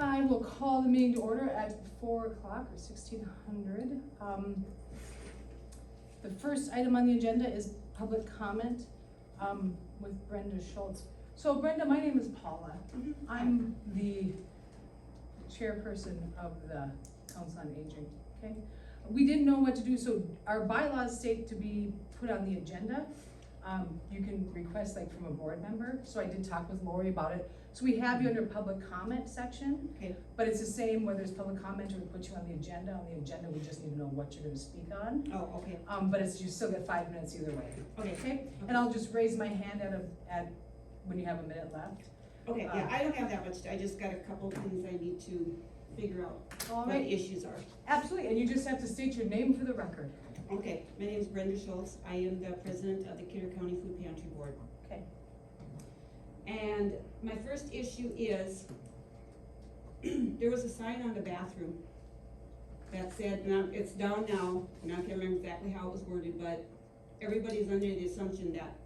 I will call the meeting to order at 4 o'clock or 1600. The first item on the agenda is public comment with Brenda Schultz. So Brenda, my name is Paula. I'm the chairperson of the Council on Aging, okay? We didn't know what to do, so our bylaws state to be put on the agenda. You can request like from a board member, so I did talk with Lori about it. So we have you under public comment section, Okay. but it's the same whether it's public comment or we put you on the agenda. On the agenda, we just need to know what you're gonna speak on. Oh, okay. But it's, you still get 5 minutes either way. Okay. Okay? And I'll just raise my hand at when you have a minute left. Okay, yeah, I don't have that much, I just got a couple things I need to figure out All what right. issues are. Absolutely, and you just have to state your name for the record. Okay, my name is Brenda Schultz, I am the president of the Kidder County Food Pantry Board. Okay. And my first issue is, there was a sign on the bathroom that said, and it's down now, and I can't remember exactly how it was worded, but everybody's under the assumption that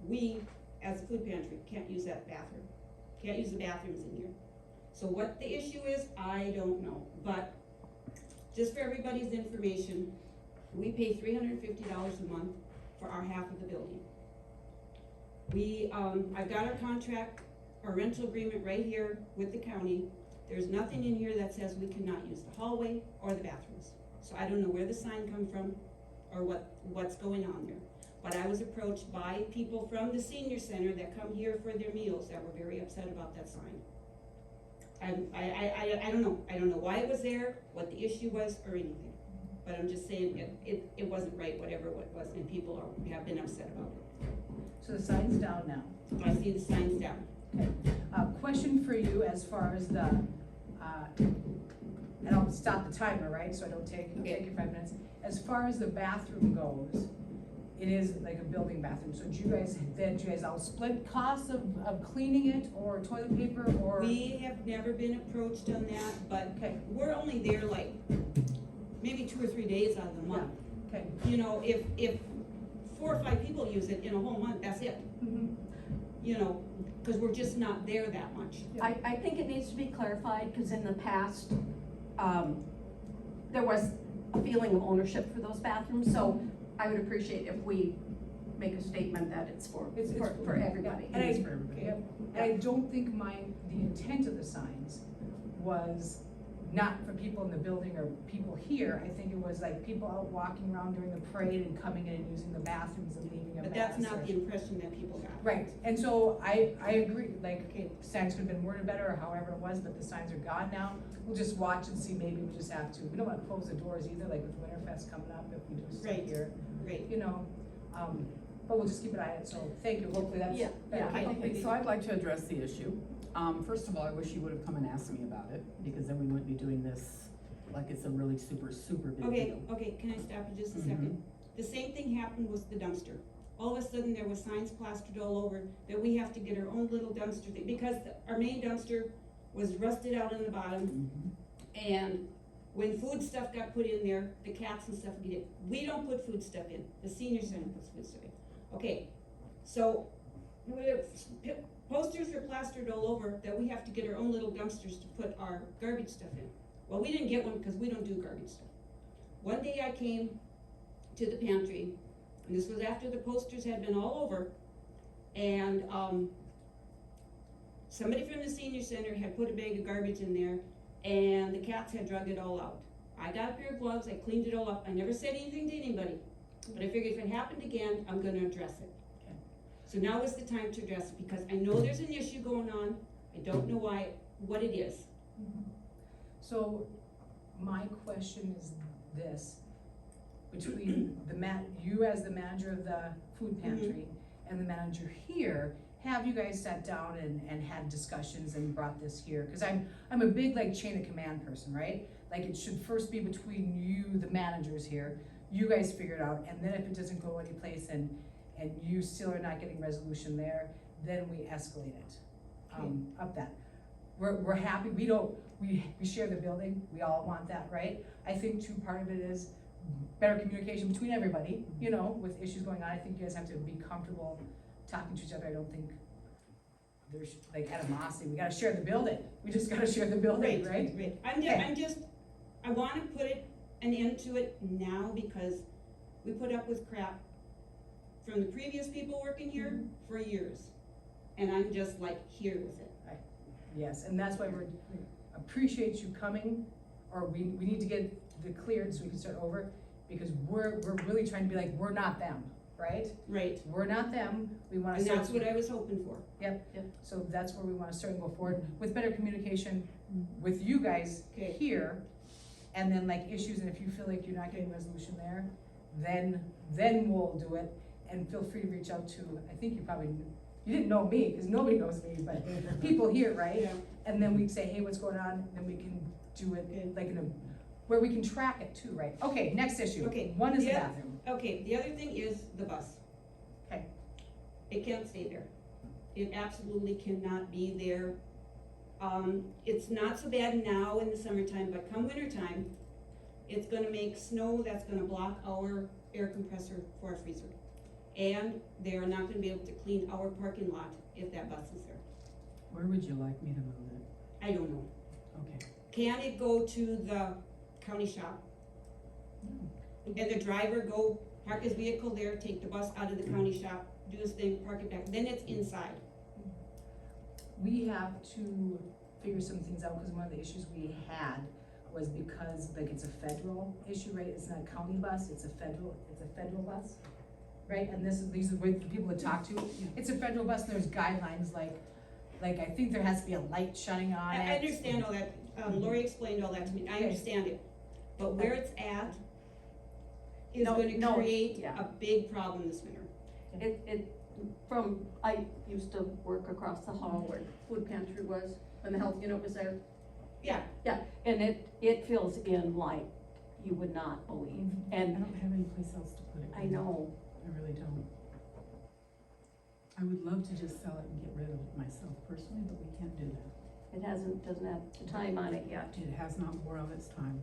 we, as a food pantry, can't use that bathroom, can't use the bathrooms in here. So what the issue is, I don't know, but just for everybody's information, we pay $350 a month for our half of the building. I've got our contract, our rental agreement right here with the county. There's nothing in here that says we cannot use the hallway or the bathrooms. So I don't know where the sign come from or what's going on there. But I was approached by people from the senior center that come here for their meals that were very upset about that sign. I don't know. I don't know why it was there, what the issue was, or anything. But I'm just saying it wasn't right, whatever it was, and people have been upset about it. So the sign's down now. I see the signs down. Okay. Question for you as far as the, and I'll stop the timer, right? So I don't take your 5 minutes. As far as the bathroom goes, it is like a building bathroom. So did you guys all split costs of cleaning it or toilet paper or? We have never been approached on that, but Okay. we're only there like maybe 2 or 3 days out of the month. Yeah. Okay. You know, if 4 or 5 people use it in a whole month, that's it. Mm-hmm. You know, because we're just not there that much. Yeah. I think it needs to be clarified, because in the past, there was a feeling of ownership for those bathrooms, so I would appreciate if we make a statement that it's for everybody. And It's for everybody. Yep. And I don't think the intent of the signs was not for people in the building or people here. I think it was like people out walking around during the parade and coming in and using the bathrooms and leaving a mess. But that's not or- the impression that people got. Right, and so I agree, like, okay, signs could have been worded better or however it was, but the signs are gone now. We'll just watch and see, maybe we just have to, we don't wanna close the doors either, like with Winterfest coming up, if we do stuff Right. here. Right. You know, but we'll just keep an eye on it, so thank you, hopefully that's. Yeah, better. I Okay. think So I'd like to address the issue. First of all, I wish you would have come and asked me about it, because then we wouldn't be doing this like it's a really super big Okay, deal. okay, can I stop you just a Mhm. second? The same thing happened with the dumpster. All of a sudden, there was signs plastered all over that we have to get our own little dumpster thing, because our main dumpster was rusted out in the bottom, Mhm. and when food stuff got put in there, the cats and stuff get it. We don't put food stuff in, the senior center puts food stuff in. Okay, so, posters were plastered all over that we have to get our own little dumpsters to put our garbage stuff in. Well, we didn't get one because we don't do garbage stuff. One day I came to the pantry, and this was after the posters had been all over, and somebody from the senior center had put a bag of garbage in there, and the cats had drug it all out. I got a pair of gloves, I cleaned it all up, I never said anything to anybody, but I figured if it happened again, I'm gonna address it. Okay. So now is the time to address it, because I know there's an issue going on, I don't know what it is. Mhm. So, my question is this, between you as the manager of the food pantry and the manager here, have you guys sat down and had discussions and brought this here? Cause I'm a big like chain of command person, right? Like it should first be between you, the managers here, you guys figure it out, and then if it doesn't go anyplace and you still are not getting resolution there, then we escalate it, up that. We're happy, we share the building, we all want that, right? I think too, part of it is better communication between everybody, you know, with issues going on. I think you guys have to be comfortable talking to each other. I don't think there's like animosity, we gotta share the building, we just gotta share the building, right? Right, Okay. I wanna put an end to it now because we put up with crap from the previous people working here for years. And I'm just like here with it. Yes, and that's why we appreciate you coming, or we need to get the cleared so we can start over, because we're really trying to be like, we're not them, right? Right, We're not them, we wanna and start. that's what I was hoping for. Yep, so that's where we wanna start and go forward, with better communication with you guys Okay. here, and then like issues, and if you feel like you're not getting resolution there, then we'll do it, and feel free to reach out to, I think you didn't know me, cause nobody knows me, but people here, right? Yeah. And then we say, hey, what's going on, then we can do it Okay. like where we can track it too, right? Okay, next issue. Okay, One is the yeah. bathroom. Okay, the other thing is the bus. Okay. It can't stay there. It absolutely cannot be there. It's not so bad now in the summertime, but come wintertime, it's gonna make snow that's gonna block our air compressor for our freezer. And they are not gonna be able to clean our parking lot if that bus is there. Where would you like me to move it? I don't know. Okay. Can it go to the county shop? And the driver go park his vehicle there, take the bus out of the county shop, do his thing, park it back, then it's inside. We have to figure some things out, because one of the issues we had was because like it's a federal issue, right? It's not a county bus, it's a federal bus, right? And these are the people to talk to. It's a federal bus, and there's guidelines like I think there has to be a light shutting on it. I understand all that, Lori explained all that to me, I Okay. understand it, but where it's at is No, gonna create yeah. a big problem this winter. I used to work across the hall where food pantry was, when the health unit was there. Yeah, Yeah, and it fills in like you would not believe, I and don't have any place else to put it. I know, I really don't. I would love to just sell it and get rid of it myself personally, but we can't do that. it doesn't have the time on it yet. It has not wore out its time.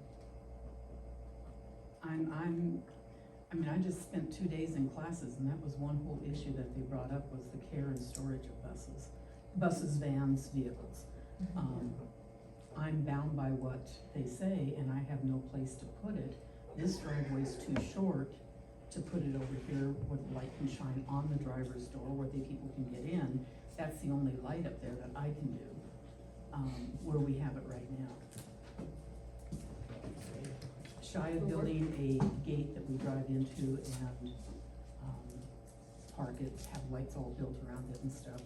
I just spent 2 days in classes, and that was one whole issue that they brought up, was the care and storage of buses. Buses, vans, vehicles. I'm bound by what they say, and I have no place to put it. This driveway's too short to put it over here where the light can shine on the driver's door, where the people can get in. That's the only light up there that I can do, where we have it right now. Shy of building a gate that we drive into and, park it, have lights all built around it and stuff.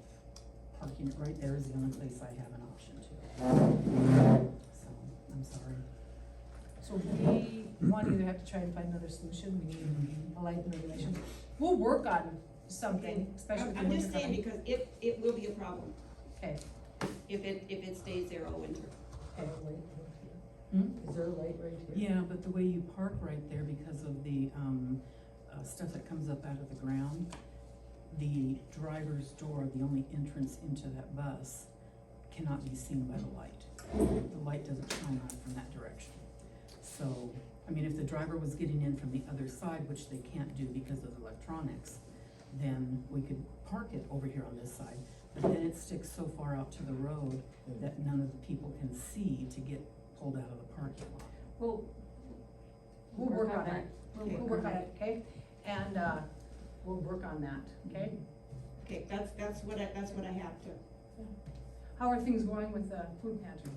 Parking it right there is the only place I have an option to. So, I'm sorry. So we want to either have to try and find another solution, we need a light and regulation. We'll work on something, especially with the I'm winter just saying, coming. because it will be a problem Okay. if it stays there all winter. Okay. Is there a light right here? Yeah, but the way you park right there, because of the, stuff that comes up out of the ground, the driver's door, the only entrance into that bus, cannot be seen by the light. The light doesn't shine on it from that direction. So, if the driver was getting in from the other side, which they can't do because of electronics, then we could park it over here on this side. But then it sticks so far out to the road that none of the people can see to get pulled out of the parking lot. We'll work on it. We'll Okay. work on it, okay? And, we'll work on that, okay? Okay, that's what I have to. How are things going with the food pantry?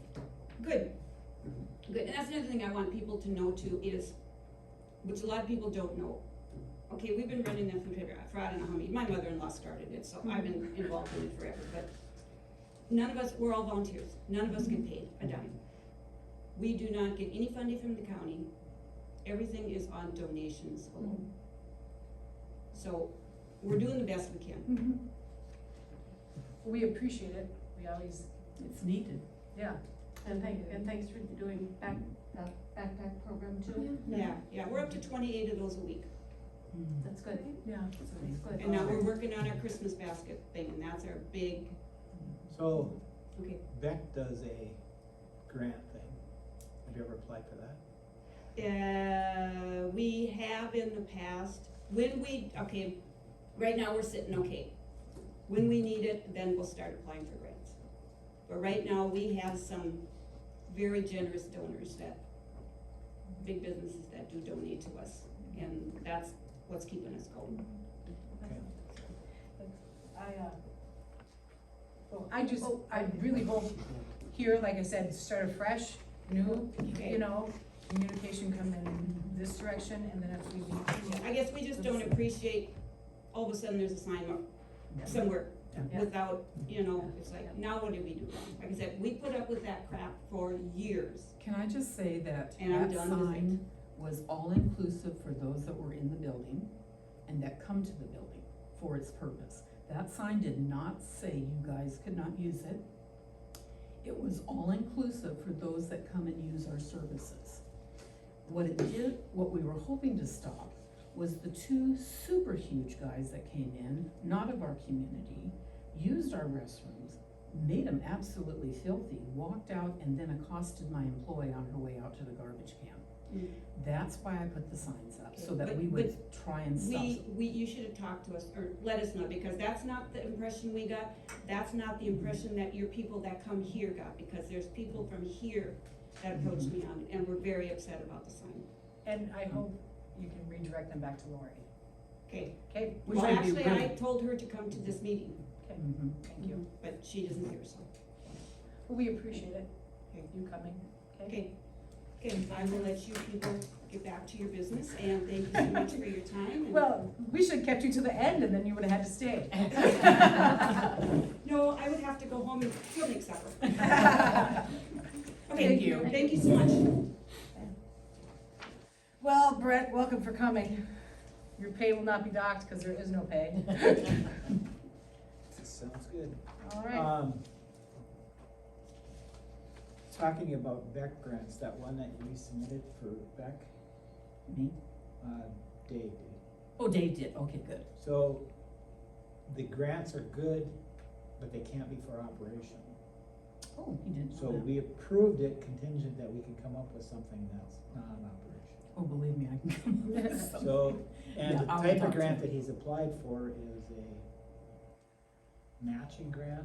Good, good, and that's another thing I want people to know too is, which a lot of people don't know. Okay, we've been running that food pantry for I don't know how many, my mother-in-law started it, so I've been involved in it forever, but none of us, we're all volunteers, none of us get paid a dime. We do not get any funding from the county, everything is on donations alone. So, we're doing the best we can. We appreciate it, we always, It's needed. yeah. And thanks for doing backpack program too. Yeah, we're up to 28 of those a week. That's good, Yeah. that's good. And now we're working on our Christmas basket thing, and that's our big, So okay. Beck does a grant thing. Have you ever applied for that? We have in the past, right now we're sitting okay. When we need it, then we'll start applying for grants. But right now, we have some very generous donors that, big businesses that do donate to us, and that's what's keeping us going. Okay. I really hope here, like I said, start afresh, new, you know, communication come in this direction, and then if we need to. I guess we just don't appreciate, all of a sudden there's a sign up somewhere Yeah. without, you know, it's like, now what did we do wrong? Like I said, we put up with that crap for years. Can I just say that And I'm that done with it. sign was all-inclusive for those that were in the building and that come to the building for its purpose. That sign did not say you guys could not use it. It was all-inclusive for those that come and use our services. What it did, what we were hoping to stop, was the two super huge guys that came in, not of our community, used our restrooms, made them absolutely filthy, walked out, and then accosted my employee on her way out to the garbage can. Mm. That's why I put the signs up, so Okay, that but- we would try and stop. You should have talked to us, or let us know, because that's not the impression we got. That's not the impression that your people that come here got, because there's people from here that approached me on it, and were very upset about the sign. And I hope you can redirect them back to Lori. Okay, Okay, Which well, would be actually, I really- told her to come to this meeting, okay, Mhm. thank you. but she doesn't hear, so. Well, we appreciate it, Okay. you coming, okay? Okay, okay, I will let you people get back to your business, and thank you so much for your time. and- Well, we should have kept you to the end, and then you would have had to stay. No, I would have to go home and still make supper. Thank Okay, you. thank you so much. Well, Brett, welcome for coming. Your pay will not be docked, because there is no pay. Sounds good. All right, Talking about Beck grants, that one that you submitted for Beck, Me? Dave did. Oh, Dave did, okay, good. So, the grants are good, but they can't be for operation. Oh, he didn't So know that. we approved it contingent that we can come up with something that's non-operation. Oh, believe me, I can come up with something. So, and Yeah, the I'll type talk of to grant him. that he's applied for is a matching grant.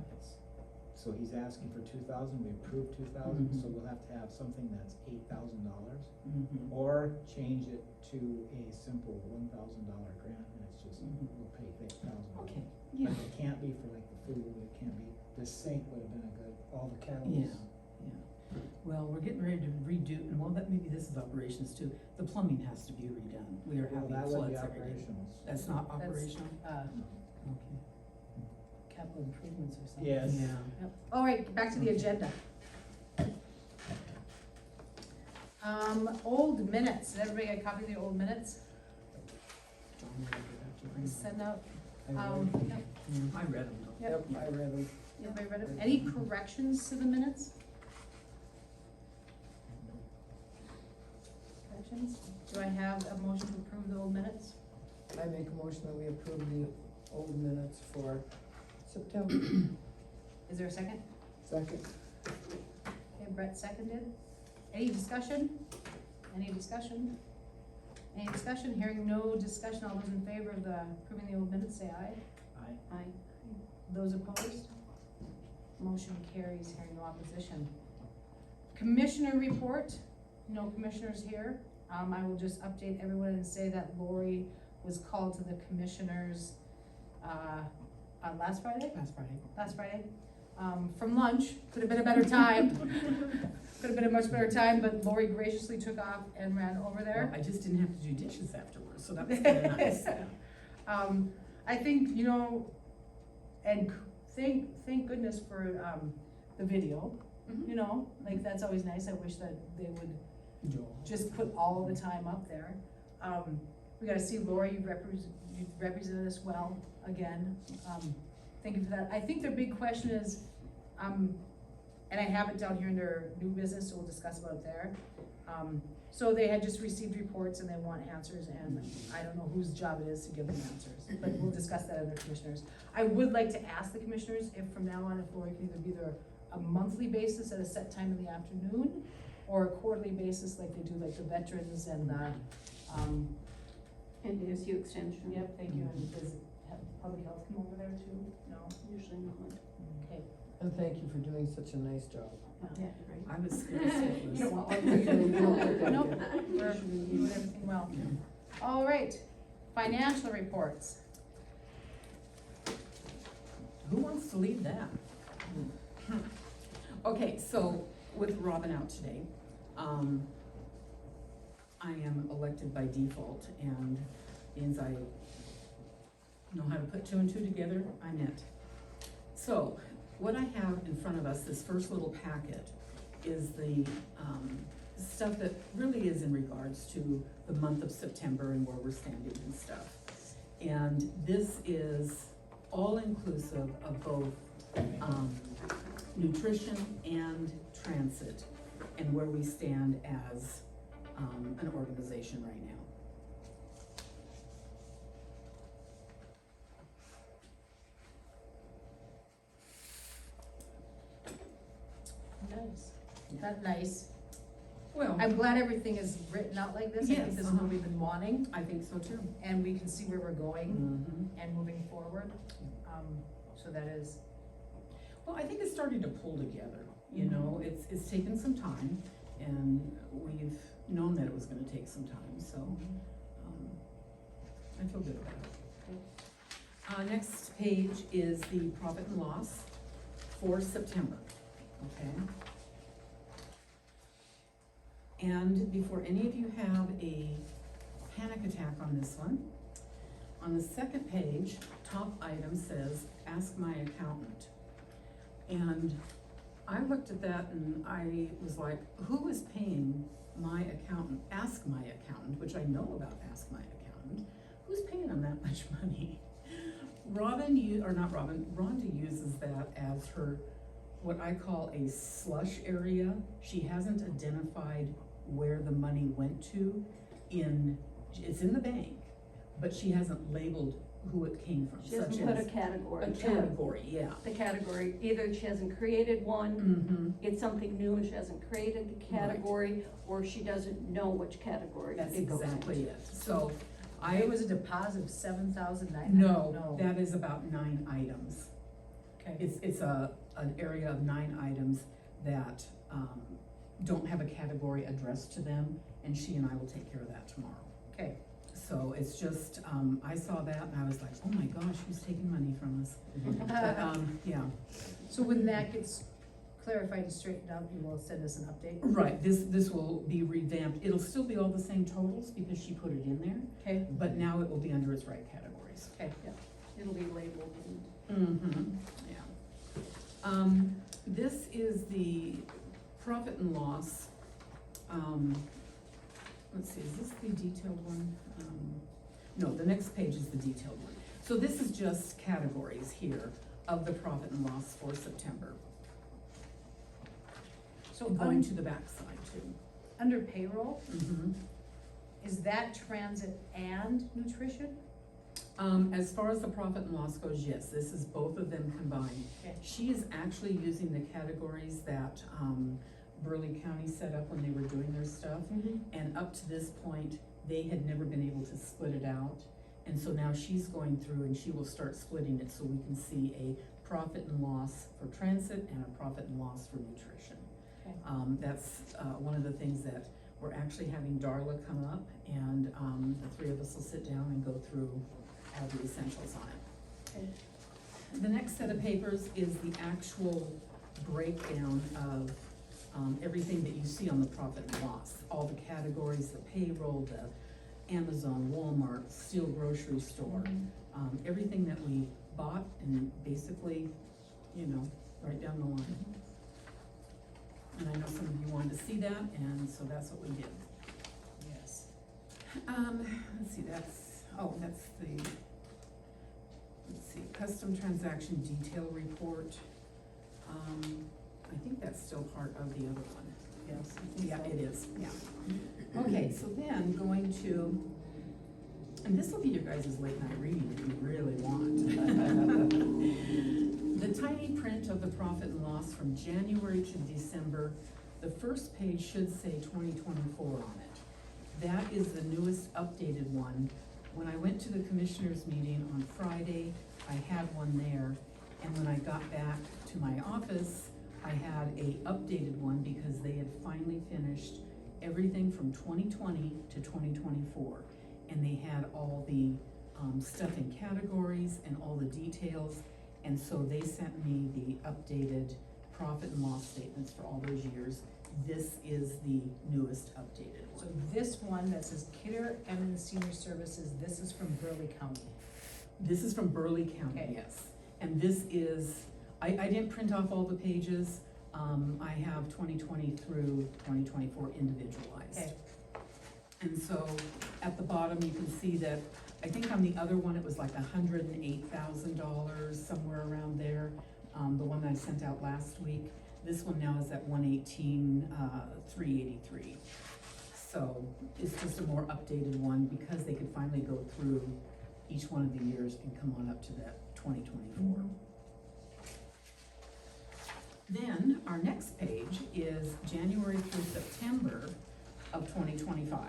So he's asking for 2,000, we approved 2,000, so Mhm. we'll have to have something that's $8,000. Mhm. Or change it to a simple $1,000 grant, and it's just, Mhm. we'll pay 8,000. Okay, yeah, But it can't be for like the food, it can't be, the sink would have been a good, all the yeah, kettles. yeah. Well, we're getting ready to redo, and well, that, maybe this is operations too. The plumbing has to be redone. We are Well, having that would be floods every day. operational. That's not That's- operational? Okay. capital improvements or something. Yes. Yeah. Yep. All right, back to the agenda. Old minutes, did everybody get a copy of the old minutes? John, will you go back to your email? Send out, I read yep, Yeah, I read them. yep. I read them. Everybody read it? Any corrections to the minutes? Corrections? Do I have a motion to approve the old minutes? I make a motion that we approve the old minutes for September. Is there a second? Second. Okay, Brett seconded. Any discussion? Any discussion? Any discussion? Hearing no discussion, all those in favor of the approving the old minutes, say aye. Aye. Those opposed? Motion carries, hearing no opposition. Commissioner report, no commissioners here. I will just update everyone and say that Lori was called to the commissioners, on last Friday? Last Friday. From lunch, could have been a better time. Could have been a much better time, but Lori graciously took off and ran over there. Well, I just didn't have to do dishes afterwards, so that was kinda nice. I think, you know, and thank goodness for, the video, you know, like, that's always nice. I wish that they would Joel. just put all the time up there. We gotta see Lori, you represented us well again. Thank you for that. I think their big question is, and I have it down here in their new business, so we'll discuss about it there. So they had just received reports and they want answers, and I don't know whose job it is to give them answers, but we'll discuss that under commissioners. I would like to ask the commissioners if from now on, if Lori can either be there a monthly basis at a set time in the afternoon, or a quarterly basis like they do like the veterans and the, NDSU extension. yep, thank you, and have public health come over there too? No? Usually not. Okay. And thank you for doing such a nice job. Yeah, right. I was scared shitless. You don't want one. Nope, we're doing everything well. All right, financial reports. Who wants to lead that? Okay, so with Robin out today, I am elected by default, and means I know how to put two and two together, I'm it. So, what I have in front of us, this first little packet, is the stuff that really is in regards to the month of September and where we're standing and stuff. And this is all inclusive of both nutrition and transit, and where we stand as an organization right now. Nice. Not nice. Well, I'm glad everything is written out like this. I think Yes, this is what we've been wanting, I think so too. and we can see where we're going Mhm. and moving forward. So that is, Well, I think it's starting to pull together, you know, it's taken some time, and we've known that it was gonna take some time, so, I feel good about it. Next page is the profit and loss for September, okay? And before any of you have a panic attack on this one, on the second page, top item says, ask my accountant. And I looked at that and I was like, who is paying my accountant? Ask my accountant, which I know about Ask My Accountant. Who's paying them that much money? Rhonda uses that as her, what I call a slush area. She hasn't identified where the money went to it's in the bank, but she hasn't labeled who it came from, She such hasn't put a as category a to it. category, yeah. The category, either she hasn't created one, Mm-hmm. it's something new and she hasn't created the category, or she doesn't know which category That's it goes exactly into. it. So there was a deposit of $7,900? No, that is about 9 items. Okay. It's an area of 9 items that, don't have a category addressed to them, and she and I will take care of that tomorrow. Okay. So it's just, I saw that and I was like, oh my gosh, who's taking money from us? But, yeah. So when that gets clarified and straightened out, you will send us an update? Right, this will be revamped. It'll still be all the same totals because she put it in there, Okay, but now it will be under its right categories. okay. It'll be labeled and. Mm-hmm, yeah. This is the profit and loss. Let's see, is this the detailed one? No, the next page is the detailed one. So this is just categories here of the profit and loss for September. So Going to the back side too. under payroll, Mm-hmm. is that transit and nutrition? As far as the profit and loss goes, yes, this is both of them combined. Okay. She is actually using the categories that, Burleigh County set up when they were doing their stuff. And up to this point, they had never been able to split it out. And so now she's going through and she will start splitting it so we can see a profit and loss for transit and a profit and loss for nutrition. Okay. That's one of the things that we're actually having Darla come up, and the 3 of us will sit down and go through all the essentials on it. Okay. The next set of papers is the actual breakdown of everything that you see on the profit and loss. All the categories, the payroll, the Amazon, Walmart, Steel Grocery Store, everything that we bought, and basically, you know, right down the line. And I know some of you wanted to see that, and so that's what we did. Yes. Let's see, that's the, custom transaction detail report. I think that's still part of the other one. Yes. Yeah, it is, yeah. Okay, so then going to, and this will be your guys' late night reading if you really want. The tiny print of the profit and loss from January to December, the first page should say 2024 on it. That is the newest updated one When I went to the commissioners meeting on Friday, I had one there, and when I got back to my office, I had a updated one because they had finally finished everything from 2020 to 2024. And they had all the stuff in categories and all the details, and so they sent me the updated profit and loss statements for all those years. This is the newest updated So one. this one that says Kidder Emmons Senior Services, this is from Burley County. This is from Burley County, Okay. yes. And this is, I didn't print off all the pages. I have 2020 through 2024 individualized. Okay. And so at the bottom, you can see that, I think on the other one, it was like $108,000, somewhere around there. The one that I sent out last week. This one now is at 118,383. So it's just a more updated one because they could finally go through each one of the years and come on up to that 2024. Then our next page is January through September of 2025.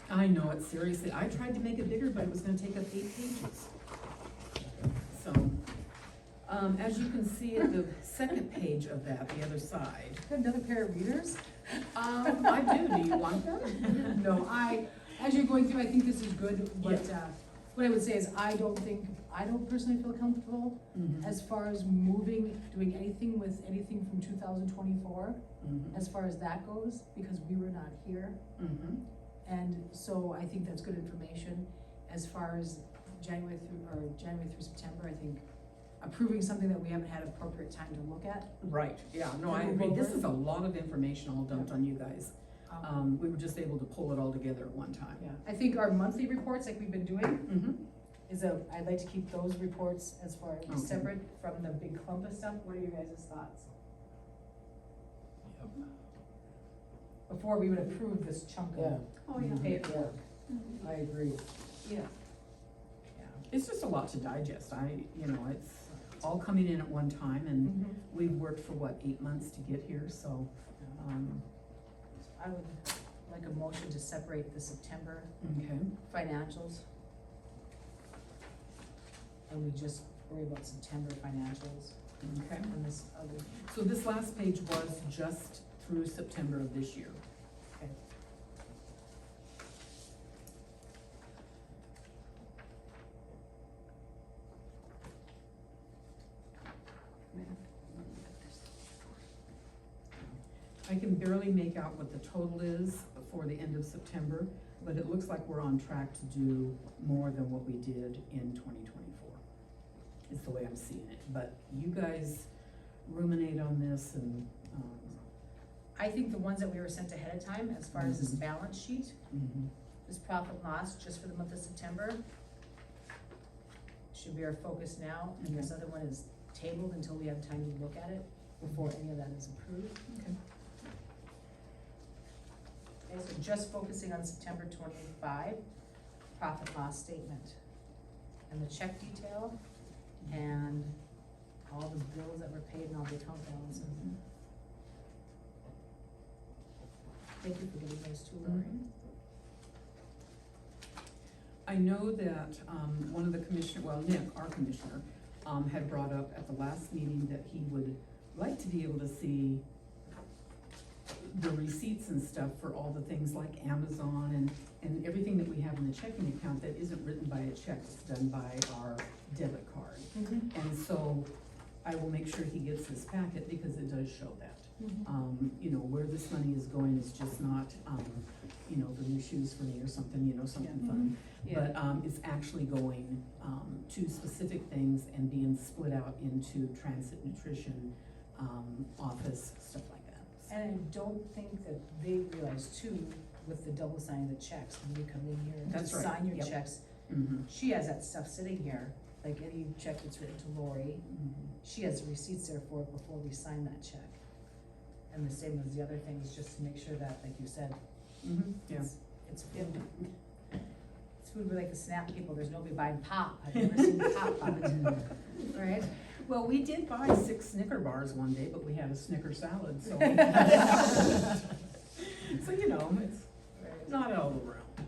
I know it, seriously. I tried to make it bigger, but it was gonna take up 8 pages. So, as you can see at the second page of that, the other side, Got another pair of readers? I do you want them? No, as you're going through, I think this is good, but, what I would say is I don't personally feel comfortable Mhm. as far as doing anything with anything from 2024, Mhm. as far as that goes, because we were not here. Mhm. And so I think that's good information. As far as January through September, I think approving something that we haven't had appropriate time to look at. Right, yeah, no, I Can we agree. go This over it? is a lot of information all dumped on you guys. We were just able to pull it all together at one time. Yeah, I think our monthly reports, like we've been doing, Mhm. I'd like to keep those reports as far Okay. as separate from the big clump of stuff. What are your guys' thoughts? Before we would approve this chunk Yeah. of Oh, yeah. paperwork. I agree. Yeah. Yeah. It's just a lot to digest. It's all coming in at one time, and Mhm. we've worked for, 8 months to get here, so, I would like a motion to separate the September okay. financials. And we just worry about September financials Okay. and this other. So this last page was just through September of this year. Okay. I can barely make out what the total is for the end of September, but it looks like we're on track to do more than what we did in 2024. Is the way I'm seeing it, but you guys ruminate on this and, I think the ones that we were sent ahead of time, as far as this Mhm. balance sheet, this profit and loss, just for the month of September, should be our focus now, and this other one is tabled until we have time to look at it before any of that is approved. Okay. Okay, so just focusing on September 25, profit and loss statement, and the check detail, and all the bills that were paid and all the account balances. Thank you for getting those two, Lori. I know that, one of the Nick, our commissioner, had brought up at the last meeting that he would like to be able to see the receipts and stuff for all the things like Amazon and everything that we have in the checking account that isn't written by a check, it's done by our debit card. And so I will make sure he gets this packet because it does show that. Where this money is going is just not, for new shoes for me or something, something fun. Yeah. But, it's actually going, to specific things and being split out into transit nutrition, office, stuff like that. And I don't think that they realize too, with the double signing the checks, when you come in here and That's right, sign your yep. checks, Mhm. she has that stuff sitting here, like any check that's written to Lori, Mhm. she has the receipts there for it before we sign that check. And the same as the other things, just to make sure that, like you said, Yeah. it's food. It's food, we're like the SNAP people, there's nobody buying pop, I've never seen pop on it, right? Well, we did buy 6 Snicker bars one day, but we had a Snicker salad, so. So, it's not all around.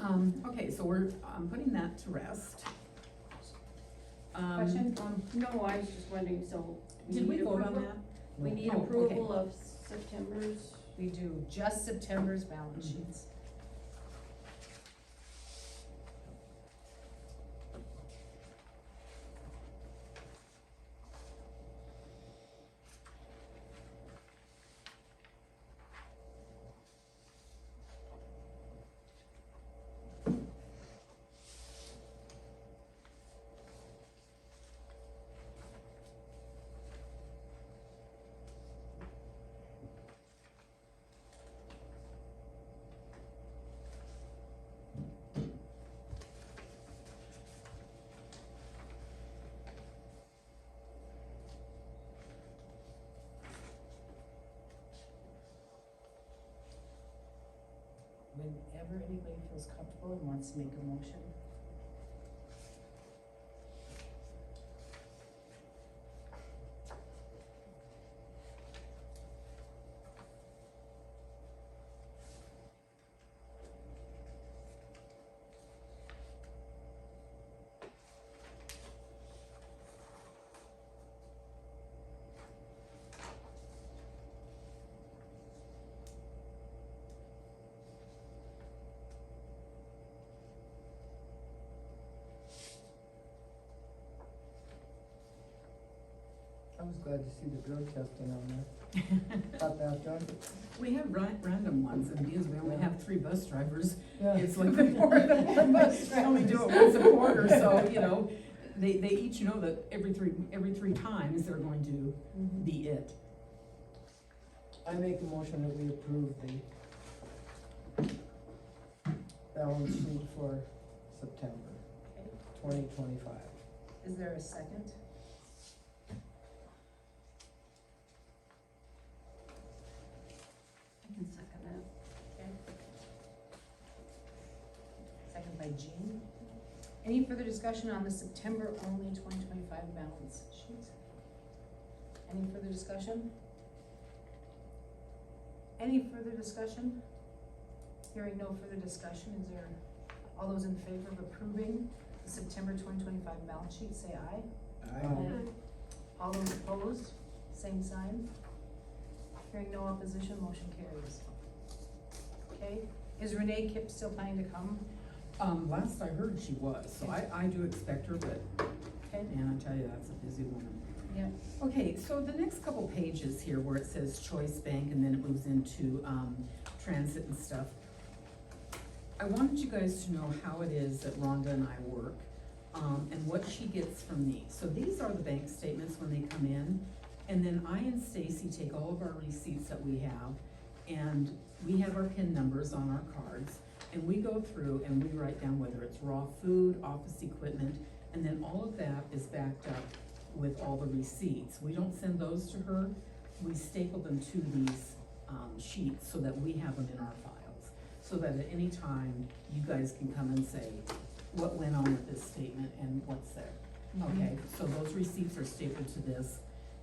Okay, so I'm putting that to rest. Question? No, I was just wondering, so. Did we need vote on approval? that? We need Oh, okay. approval of September's. We do just September's balance Mhm. sheets. Whenever anybody feels comfortable and wants to make a motion. I was glad to see the drug testing on there. Got that done? We have random ones, and because we only have 3 bus drivers, Yeah. it's like we only do it once a quarter, so, you know, they each know that every three times they're going to be it. I make a motion that we approve the balance sheet for September Okay. 2025. Is there a second? I can second that. Okay. Second by Jean. Any further discussion on the September only 2025 balance sheet? Any further discussion? Any further discussion? Hearing no further discussion, is there, all those in favor of approving the September 2025 balance sheet, say aye. Aye. All those opposed, same sign. Hearing no opposition, motion carries. Okay, is Renee Kipp still planning to come? Last I heard she was, so I do expect her, but, Okay, man, I tell you, that's a busy woman. yeah, Okay, so the next couple pages here where it says Choice Bank and then it moves into, transit and stuff. I wanted you guys to know how it is that Rhonda and I work, and what she gets from me. So these are the bank statements when they come in, and then I and Stacy take all of our receipts that we have, and we have our PIN numbers on our cards, and we go through and we write down whether it's raw food, office equipment, and then all of that is backed up with all the receipts. We don't send those to her, we staple them to these, sheets so that we have them in our files. So that at any time, you guys can come and say, what went on with this statement and what's there. Okay, so those receipts are stapled to this,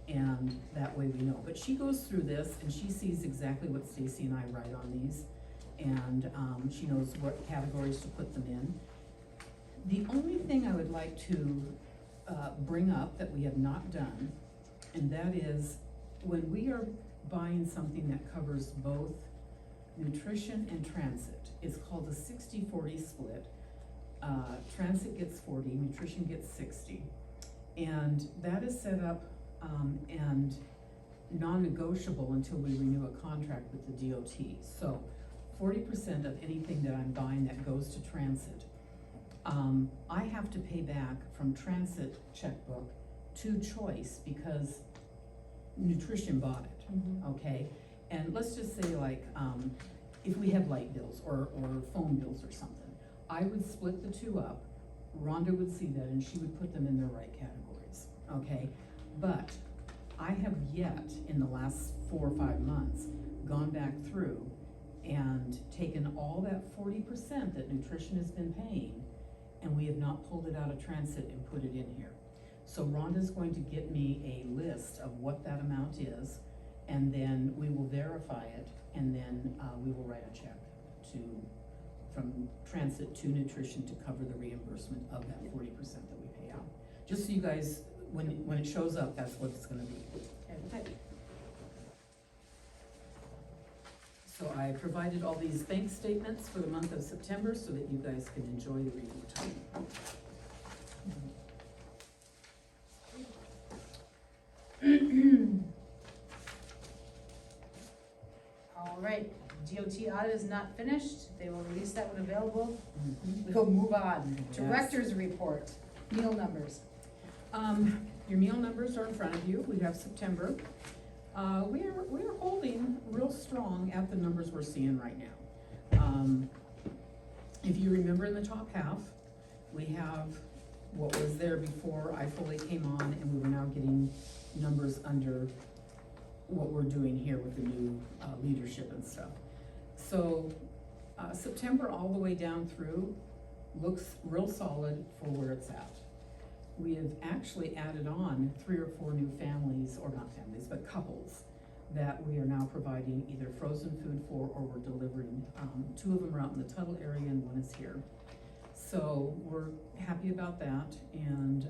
and that way we know. But she goes through this and she sees exactly what Stacy and I write on these, and, she knows what categories to put them in. The only thing I would like to, bring up that we have not done, and that is, when we are buying something that covers both nutrition and transit, it's called a 60-40 split. Transit gets 40, nutrition gets 60. And that is set up, and non-negotiable until we renew a contract with the DOT. So 40% of anything that I'm buying that goes to transit, I have to pay back from transit checkbook to Choice because nutrition bought it, okay? And let's just say like, if we have light bills or phone bills or something, I would split the two up, Rhonda would see that and she would put them in their right categories, okay? But I have yet, in the last 4 or 5 months, gone back through and taken all that 40% that nutrition has been paying, and we have not pulled it out of transit and put it in here. So Rhonda's going to get me a list of what that amount is, and then we will verify it, and then we will write a check from transit to nutrition to cover the reimbursement of that 40% that we pay out. Just so you guys, when it shows up, that's what it's gonna be. Okay. So I provided all these bank statements for the month of September so that you guys can enjoy the reading time. All right, DOT audit is not finished, they will release that when available. Mhm. We'll move on. Yes. Director's report, meal numbers. Your meal numbers are in front of you, we have September. We are holding real strong at the numbers we're seeing right now. If you remember in the top half, we have what was there before I fully came on, and we were now getting numbers under what we're doing here with the new, leadership and stuff. So, September all the way down through looks real solid for where it's at. We have actually added on 3 or 4 new families, or not families, but couples, that we are now providing either frozen food for or we're delivering. 2 of them are out in the Tuttle area and 1 is here. So we're happy about that, and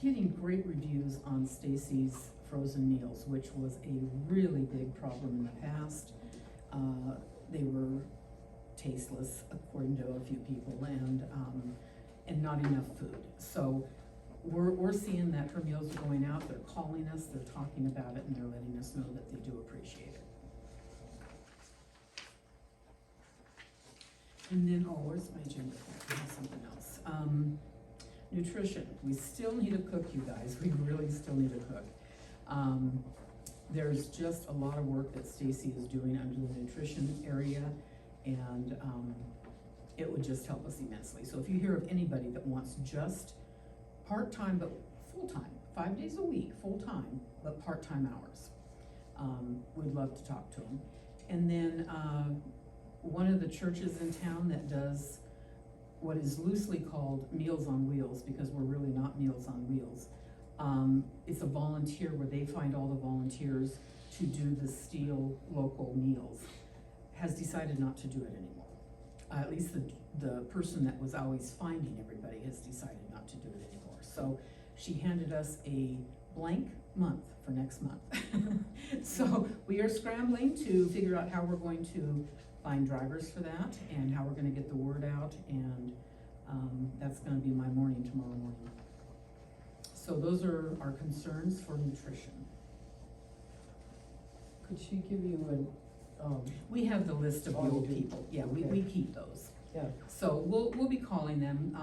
getting great reviews on Stacy's frozen meals, which was a really big problem in the past. They were tasteless, according to a few people, and not enough food. So we're seeing that her meals are going out, they're calling us, they're talking about it, and they're letting us know that they do appreciate it. And then, where's my agenda? I have something else. Nutrition, we still need a cook, you guys, we really still need a cook. There's just a lot of work that Stacy is doing under the nutrition area, and it would just help us immensely. So if you hear of anybody that wants just part-time but full-time, 5 days a week, full-time, but part-time hours, we'd love to talk to them. And then one of the churches in town that does what is loosely called Meals on Wheels, because we're really not Meals on Wheels. It's a volunteer where they find all the volunteers to do the Steel local meals, has decided not to do it anymore. At least the person that was always finding everybody has decided not to do it anymore. So she handed us a blank month for next month. So we are scrambling to figure out how we're going to find drivers for that and how we're gonna get the word out, and that's gonna be my morning tomorrow morning. So those are our concerns for nutrition. Could she give you an, We have the list of the Oh, you old do? people, yeah, we Okay. keep those. yeah, So we'll be calling them.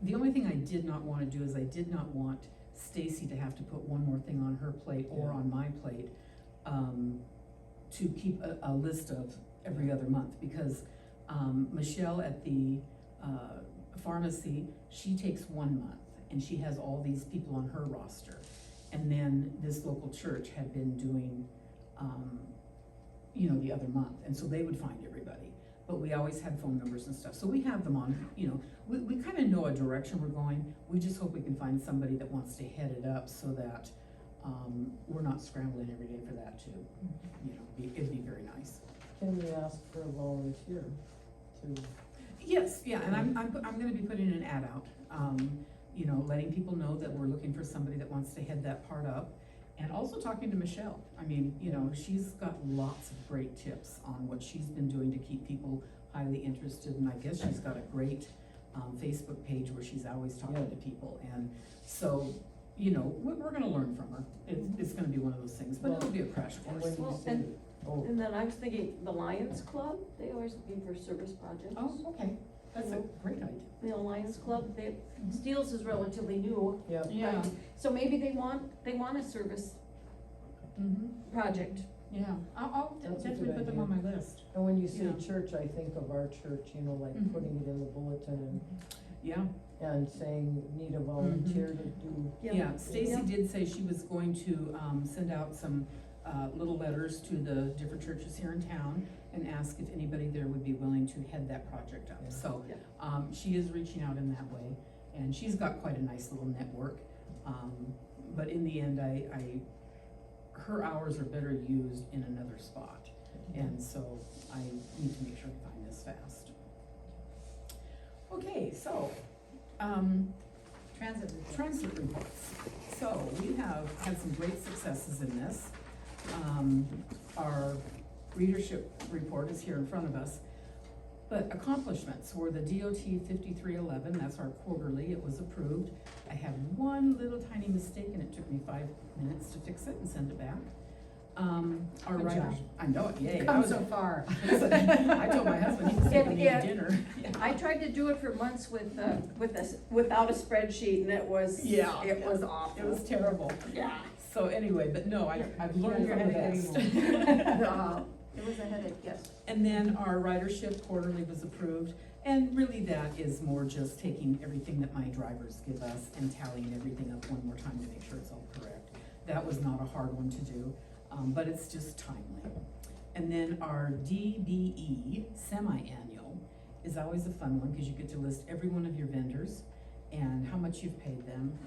The only thing I did not wanna do is I did not want Stacy to have to put one more thing on her plate or Yeah. on my plate, to keep a list of every other month, because, Michelle at the, pharmacy, she takes 1 month, and she has all these people on her roster. And then this local church had been doing, the other month, and so they would find everybody. But we always had phone numbers and stuff, so we have them on, we kinda know a direction we're going. We just hope we can find somebody that wants to head it up so that, we're not scrambling every day for that too. It'd be very nice. can we ask for a volunteer to, Yes, yeah, and I'm gonna be putting an ad out, letting people know that we're looking for somebody that wants to head that part up. And also talking to Michelle. I mean, she's got lots of great tips on what she's been doing to keep people highly interested. And I guess she's got a great, Facebook page where she's always talking to people. And so, we're gonna learn from her. It's gonna be one of those things, but it'll be a crash and course. when you Well, say, and- oh, And then I was thinking, the Lions Club, they always looking for service projects. Oh, okay, that's a great idea. The Lions Club, Steels is relatively new, yeah, Yeah, so maybe they want a service project. yeah, I'll That's a definitely good put them idea. on my list. and when you say Yeah. church, I think of our church, like Mhm. putting it in the bulletin Yeah. and saying, need a volunteer to do, Yeah, Stacy did say she was going to, send out some, little letters to the different churches here in town and ask if anybody there would be willing to head that project up. Yeah. So, Yeah. she is reaching out in that way, and she's got quite a nice little network. But in the end, her hours are better used in another spot. And so I need to make sure to find this fast. Okay, so, Transit report. transit reports. So we have had some great successes in this. Our readership report is here in front of us. But accomplishments were the DOT 5311, that's our quarterly, it was approved. I had one little tiny mistake and it took me 5 minutes to fix it and send it back. Our Good riders, job. I know it, yay. I Come was- so far. I told my husband he was taking me to Yeah. dinner. I tried to do it for months without a spreadsheet, and it was, Yeah. it was awful. It was terrible. Yeah. So anyway, but no, I've learned You're from the headed best. It was a headache, yes. And then our ridership quarterly was approved, and really that is more just taking everything that my drivers give us and tallying everything up one more time to make sure it's all correct. That was not a hard one to do, but it's just timely. And then our DBE semi-annual is always a fun one, because you get to list every one of your vendors and how much you've paid them.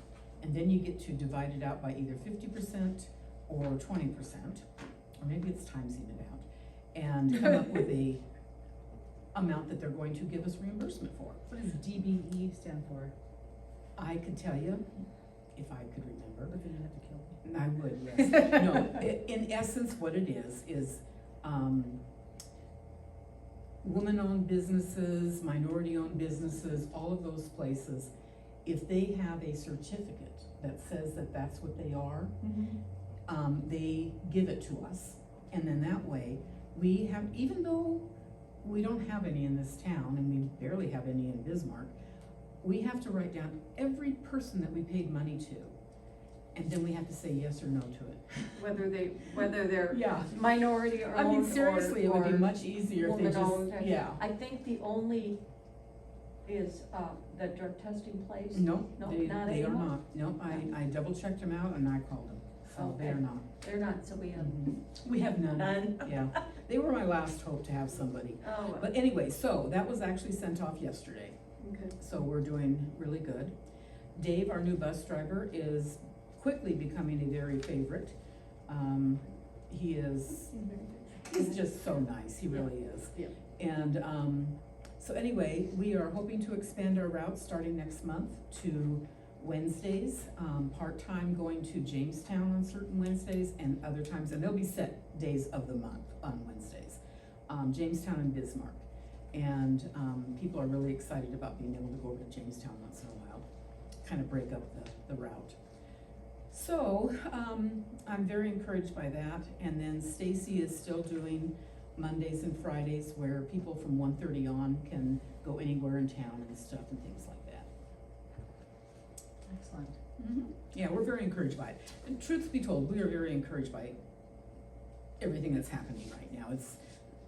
And then you get to divide it out by either 50% or 20%, or maybe it's timesing it out, and come up with a amount that they're going to give us reimbursement for. What does DBE stand for? I could tell you, if I could remember. But then you have to kill me. I would, yes. No, in essence, what it is, woman-owned businesses, minority-owned businesses, all of those places, if they have a certificate that says that that's what they are, they give it to us. And then that way, we have, even though we don't have any in this town, and we barely have any in Bismarck, we have to write down every person that we paid money to. And then we have to say yes or no to it. Whether they're Yeah. minority or I mean, owned seriously, it would be or much easier if they just, woman-owned. yeah. I think the only is, the drug testing place. No, No, they not are anymore? not. No, I double checked them out and I called them, so they are Okay. not. They're not, so we have We have none. none. Yeah, they were my last hope to have somebody. Oh, well. But anyway, so that was actually sent off yesterday, Okay. so we're doing really good. Dave, our new bus driver, is quickly becoming a very favorite. He's just so nice, he really is. Yeah. And, so anyway, we are hoping to expand our routes starting next month to Wednesdays, part-time going to Jamestown on certain Wednesdays and other times, and there'll be set days of the month on Wednesdays. Jamestown and Bismarck. And, people are really excited about being able to go over to Jamestown once in a while, kind of break up the route. So, I'm very encouraged by that, and then Stacy is still doing Mondays and Fridays where people from 1:30 on can go anywhere in town and stuff and things like that. Excellent. Yeah, we're very encouraged by it. And truth be told, we are very encouraged by everything that's happening right now. It's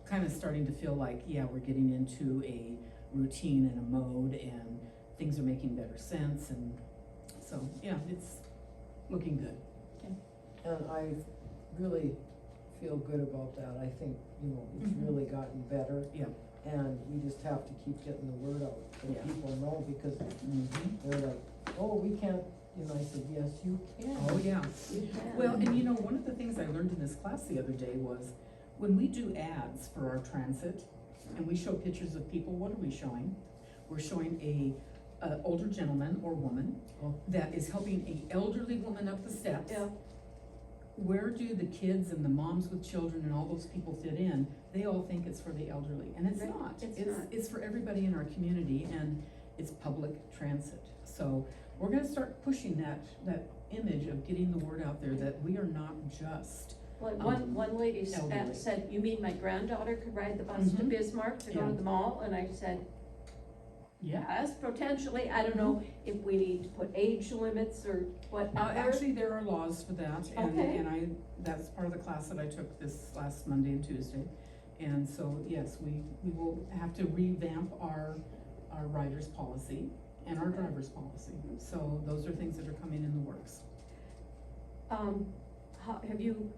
kind of starting to feel like, yeah, we're getting into a routine and a mode, and things are making better sense, and so, yeah, it's looking good. And I really feel good about that. I think, it's Mhm. really gotten better. Yeah. And we just have to keep getting the word out so Yeah. people know, because Mm-hmm. they're like, oh, we can't, I said, yes, you can. Oh, yeah. You can. Well, and one of the things I learned in this class the other day was, when we do ads for our transit, and we show pictures of people, what are we showing? We're showing a older gentleman or woman Oh. that is helping a elderly woman up the steps. Yeah. Where do the kids and the moms with children and all those people fit in? They all think it's for the elderly, and it's Right. not. It's not. It's for everybody in our community, and it's public transit. So we're gonna start pushing that image of getting the word out there that we are not just, Well, Um, one lady elderly. said, you mean my granddaughter could ride the bus to Mhm. Bismarck to go Yeah. to the mall? And I said, yeah. yes, potentially. I don't know if we need to put age limits or whatever. Actually, there are laws for that, Okay. and that's part of the class that I took this last Monday and Tuesday. And so, yes, we will have to revamp our riders policy and our driver's policy. So those are things that are coming in the works. Have you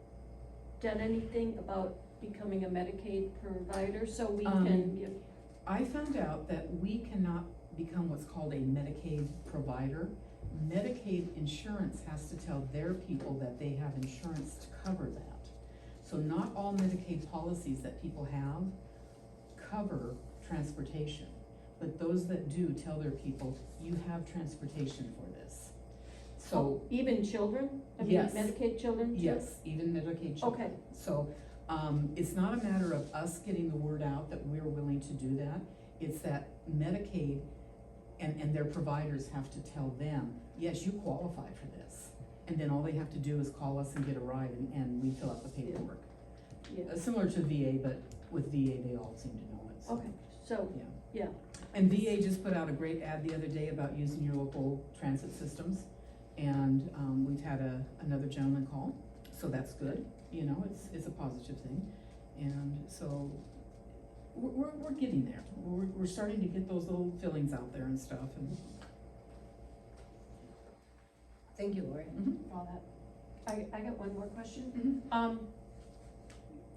done anything about becoming a Medicaid provider so we Um, can give? I found out that we cannot become what's called a Medicaid provider. Medicaid insurance has to tell their people that they have insurance to cover that. So not all Medicaid policies that people have cover transportation, but those that do tell their people, you have transportation for this. So, Even children? I mean, Yes. Medicaid children too? yes, even Medicaid children. Okay, So, it's not a matter of us getting the word out that we're willing to do that, it's that Medicaid and their providers have to tell them, yes, you qualify for this. And then all they have to do is call us and get a ride and we fill out the paperwork. yeah, Similar to VA, but with VA, they all seem to know it, so. okay, so, Yeah. yeah, And VA just put out a great ad the other day about using your local transit systems. And, we've had another gentleman call, so that's good, you know, it's a positive thing. And so, we're getting there, we're starting to get those little fillings out there and stuff, and. Thank you, Lori, Mhm. for all that. I got one more question. Mhm.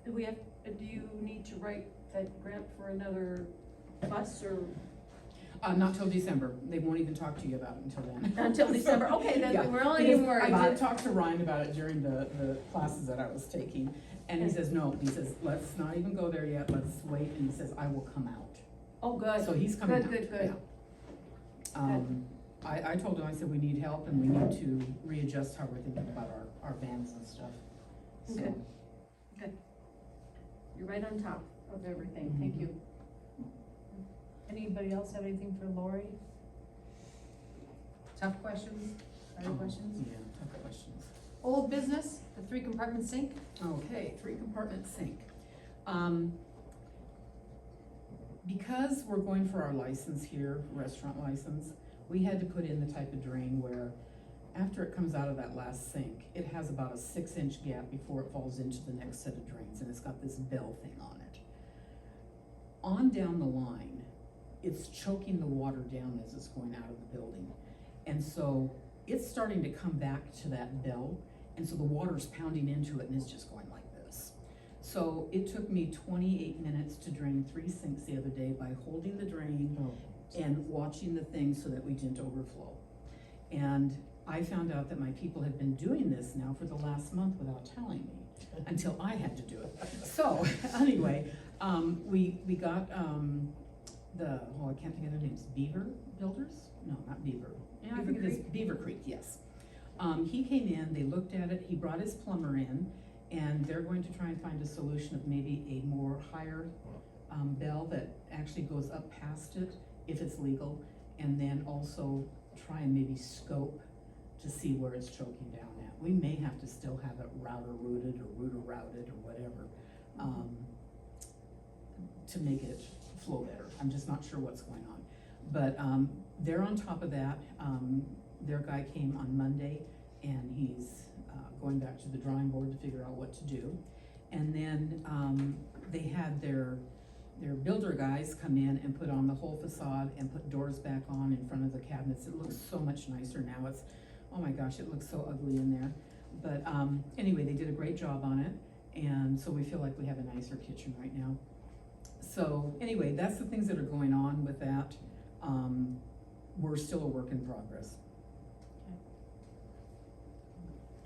Do you need to write that grant for another bus or Not till December, they won't even talk to you about it until then. until December? Okay, Yeah, then we're only because even worried about I did it. talk to Ryan about it during the classes that I was taking, and he Okay. says, no, he says, let's not even go there yet, let's wait, and he says, I will come out. Oh, good. So he's coming out, Good, good, good. yeah. I told him, I said, we need help and we need to readjust how we're thinking about our vans and stuff, so. Okay. You're right on top of everything, thank Mhm. you. Anybody else have anything for Lori? Tough questions, harder questions? Yeah, tough questions. Old business, the 3-compartment sink? Okay, 3-compartment sink. Because we're going for our license here, restaurant license, we had to put in the type of drain where after it comes out of that last sink, it has about a 6-inch gap before it falls into the next set of drains, and it's got this bell thing on it. On down the line, it's choking the water down as it's going out of the building. And so it's starting to come back to that bell, and so the water's pounding into it and it's just going like this. So it took me 28 minutes to drain 3 sinks the other day by holding the drain and watching the thing so that we didn't overflow. And I found out that my people had been doing this now for the last month without telling me, until I had to do it. So, anyway, we got, I can't think of their names, Beaver Builders? No, not Beaver. Yeah, I think it is Beaver Creek, yes. He came in, they looked at it, he brought his plumber in, and they're going to try and find a solution of maybe a more higher, bell that actually goes up past it, if it's legal, and then also try and maybe scope to see where it's choking down at. We may have to still have it router routed or whatever, to make it flow better. I'm just not sure what's going on. But, they're on top of that. Their guy came on Monday and he's, going back to the drawing board to figure out what to do. And then, they had their builder guys come in and put on the whole facade and put doors back on in front of the cabinets. It looks so much nicer now. It's, oh my gosh, it looks so ugly in there. But, anyway, they did a great job on it. And so we feel like we have a nicer kitchen right now. So anyway, that's the things that are going on with that. We're still a work in progress.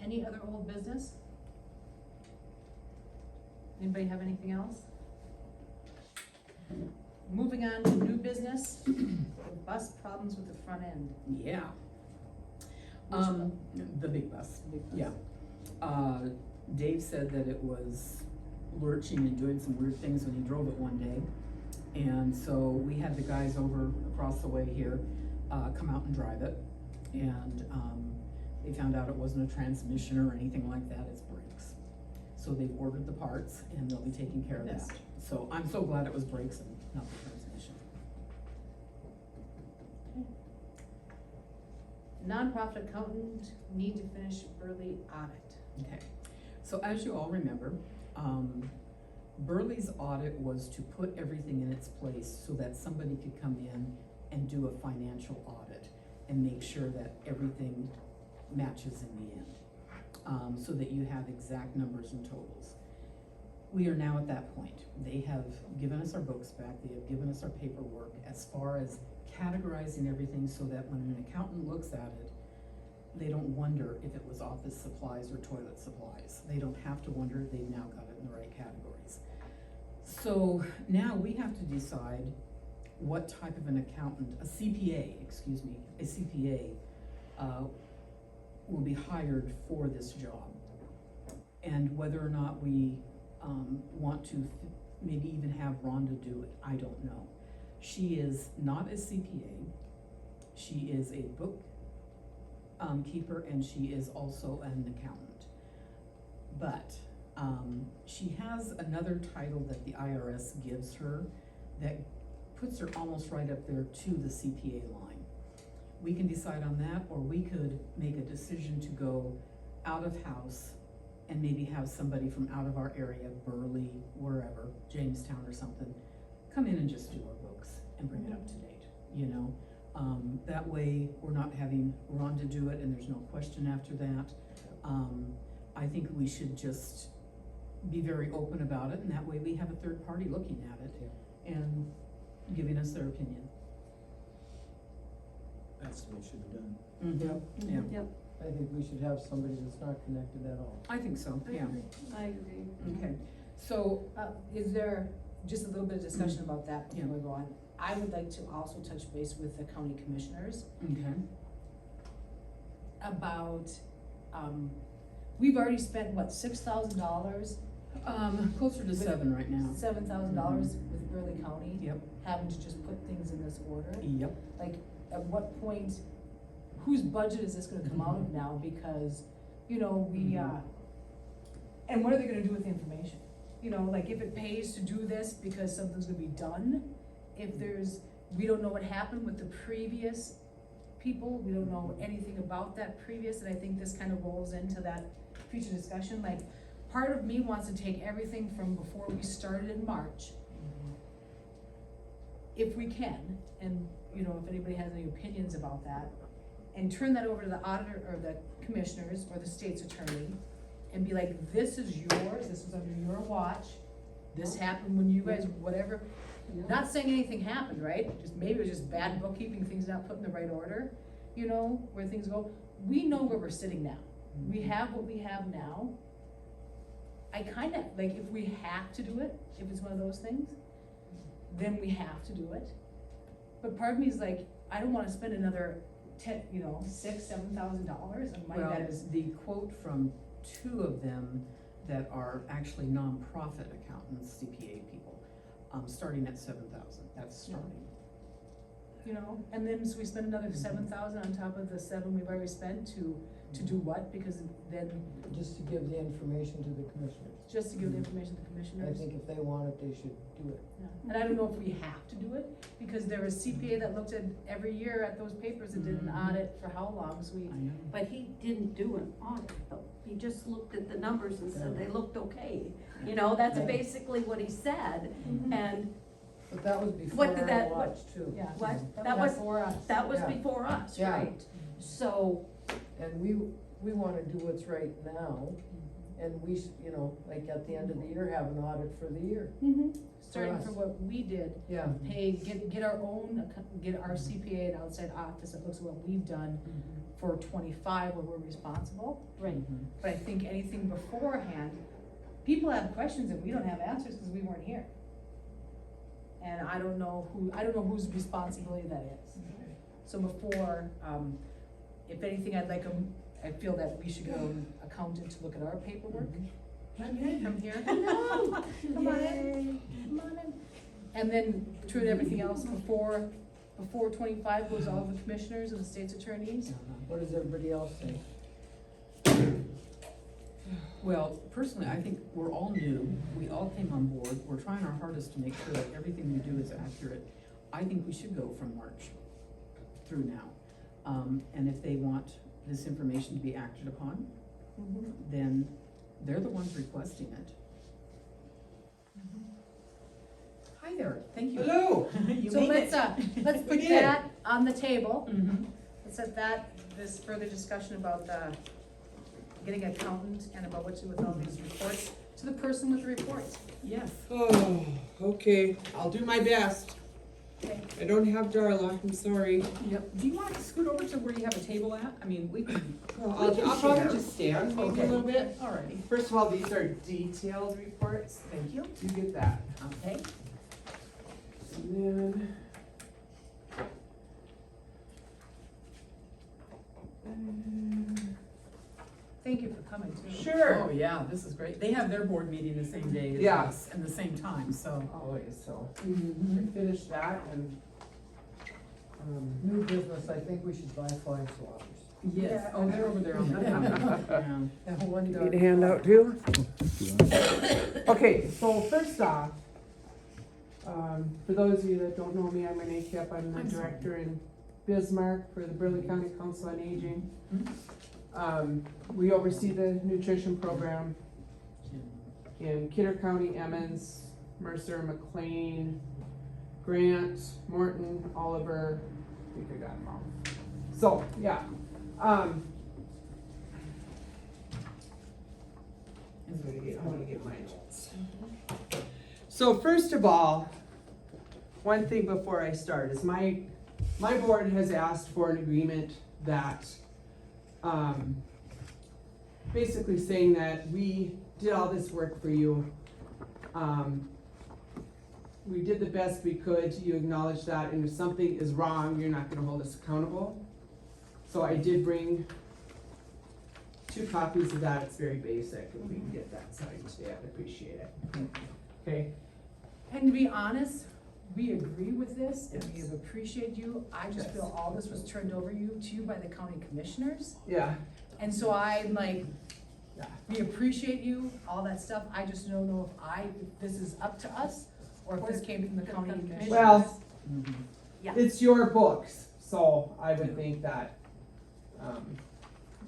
Any other old business? Anybody have anything else? Moving on to new business, bus problems with the front end. Yeah. The big bus, yeah. Dave said that it was lurching and doing some weird things when he drove it one day. And so we had the guys over across the way here, come out and drive it. And, they found out it wasn't a transmission or anything like that, it's brakes. So they've ordered the parts and they'll be taking care of that. Yes. So I'm so glad it was brakes and not the transmission. Nonprofit accountant need to finish early audit. Okay, so as you all remember, Burley's audit was to put everything in its place so that somebody could come in and do a financial audit and make sure that everything matches in the end, so that you have exact numbers and totals. We are now at that point. They have given us our books back, they have given us our paperwork as far as categorizing everything so that when an accountant looks at it, they don't wonder if it was office supplies or toilet supplies. They don't have to wonder, they've now got it in the right categories. So now we have to decide what type of an accountant, a CPA, will be hired for this job. And whether or not we, want to maybe even have Rhonda do it, I don't know. She is not a CPA, she is a book keeper, and she is also an accountant. But, she has another title that the IRS gives her that puts her almost right up there to the CPA line. We can decide on that, or we could make a decision to go out of house and maybe have somebody from out of our area, Burley, wherever, Jamestown or something, come in and just do our books and bring it up to date, you know? That way, we're not having Rhonda do it and there's no question after that. I think we should just be very open about it, and that way we have a third party looking at it and giving us their opinion. That's what we should have done. Yep. Yeah, Yep, I think we should have somebody that's not connected at all. I think so, yeah. I agree. Okay, so, Is there just a little bit of discussion about that before Yeah. we go on? I would like to also touch base with the county commissioners okay, about, we've already spent, what, $6,000? closer to 7 right now. $7,000 with Burley County, Yep, having to just put things in this order? yep, Like, at what point, whose budget is this gonna come out of now? Because, you know, and what are they gonna do with the information? You know, like, if it pays to do this because something's gonna be done, if we don't know what happened with the previous people, we don't know anything about that previous, and I think this kind of rolls into that future discussion, like, part of me wants to take everything from before we started in March, if we can, and, you know, if anybody has any opinions about that, and turn that over to the auditor, or the commissioners, or the state's attorney, and be like, this is yours, this was under your watch, this happened when you guys, whatever. Not saying anything happened, right? Just, maybe it was just bad bookkeeping, things not put in the right order, you know, where things go. We know where we're sitting now. We have what we have now. I kinda, like, if we have to do it, if it's one of those things, then we have to do it. But part of me is like, I don't wanna spend another $6,000-7,000 on money well, that is. the quote from 2 of them that are actually nonprofit accountants, CPA people, starting at 7,000, that's starting. You know, and then, so we spend another 7,000 on top of the 7 we've already spent to do what? Because then, Just to give the information to the commissioners. just to give the information to the I commissioners. think if they want it, they should do it. Yeah. And I don't know if we have to do it, because there was CPA that looked at every year at those papers and did an Mhm. audit for how long, so we. I know. But he didn't do an audit though, he just looked at the numbers and said they looked okay. You know, that's Yeah. basically what he said, and But that was before What did our that- watch too. Yeah. what, That that was was, for us. that was Yeah. before us, Yeah. right? So, And we wanna do what's right now, and we you know, like at the end of the year, have an audit for the year. Starting us. for what we did, Yeah. pay, get our own, get our CPA and outside office that looks at what we've done for 25 where we're responsible. right, But I think anything beforehand, people have questions and we don't have answers because we weren't here. And I don't know whose responsibility that is. So before, if anything, I feel that we should go an accountant to look at our paperwork. Come here. Hello. Come on in. Come on in. And then turn everything else before 25 goes all of the commissioners and the state's attorneys. What does everybody else think? Well, personally, I think we're all new, we all came on board, we're trying our hardest to make sure that everything we do is accurate. I think we should go from March through now. And if they want this information to be acted upon, then they're the ones requesting it. Hi there, thank you. Hello. You So made let's, it. let's put did. that on the table. Mhm. Let's set this further discussion about, getting an accountant and about what to do with all these reports to the person with the reports. Yes. Oh, okay, I'll do my best. Okay. I don't have Darla, I'm sorry. Yep, do you wanna scoot over to where you have a table at? I mean, we can. Well, We can I'll probably share. just stand maybe Okay. a little bit. Alrighty, First of all, these are detailed reports. thank you. You get that. Okay. And then. Thank you for coming too. Sure. Oh, yeah, this is great. They have their board meeting the same day as Yeah. us and the same time, so. Always, so. I finished that and, New business, I think we should buy fly swatters. Yes, oh, they're over there on the counter. That one need dog. a handout too? Okay, so first off, for those of you that don't know me, I'm Renee Kipp, I'm the I'm sorry. director in Bismarck for the Burley County Council on Aging. We oversee the nutrition program in Kidder County, Emmons, Mercer, McLean, Grant, Morton, Oliver, I think I got them all. So, yeah, I'm gonna get my notes. So first of all, one thing before I start is my board has asked for an agreement that, basically saying that we did all this work for you. We did the best we could, you acknowledge that, and if something is wrong, you're not gonna hold us accountable. So I did bring 2 copies of that, it's very basic, if we can get that signed today, I'd appreciate it. Okay, And to be honest, we agree with this and we have appreciated you. I just feel all this was turned over to you by the county commissioners. yeah, And so I'm like, yeah, we appreciate you, all that stuff. I just don't know if this is up to us or if this came from the county commissioners. Well, Yeah. it's your books, so I would think that,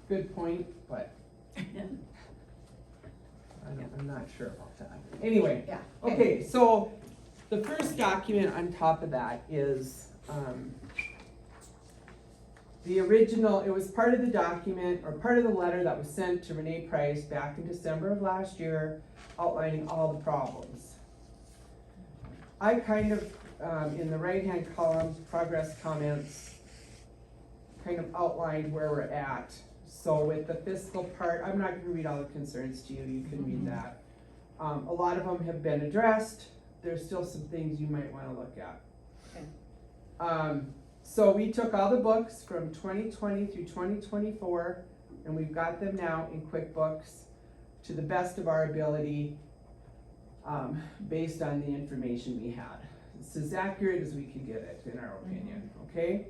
good point, but I'm not sure about that. Anyway, Yeah. okay, so the first document on top of that is, the original, it was part of the document, or part of the letter that was sent to Renee Price back in December of last year, outlining all the problems. I kind of, in the right-hand column, progress comments, kind of outlined where we're at. So with the fiscal part, I'm not gonna read all the concerns to you, you can read that. A lot of them have been addressed, there's still some things you might wanna look at. Okay. So we took all the books from 2020 through 2024, and we've got them now in QuickBooks to the best of our ability, based on the information we had. It's as accurate as we can get it, in our opinion, okay?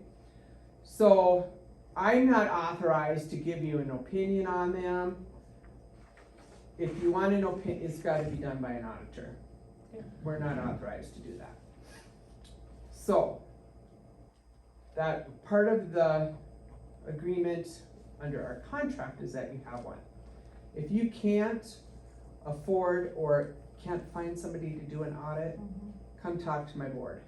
So I'm not authorized to give you an opinion on them. If you want an opinion, it's gotta be done by an auditor. Okay. We're not authorized to do that. So, that part of the agreement under our contract is that you have one. If you can't afford or can't find somebody to do an audit, come talk to my board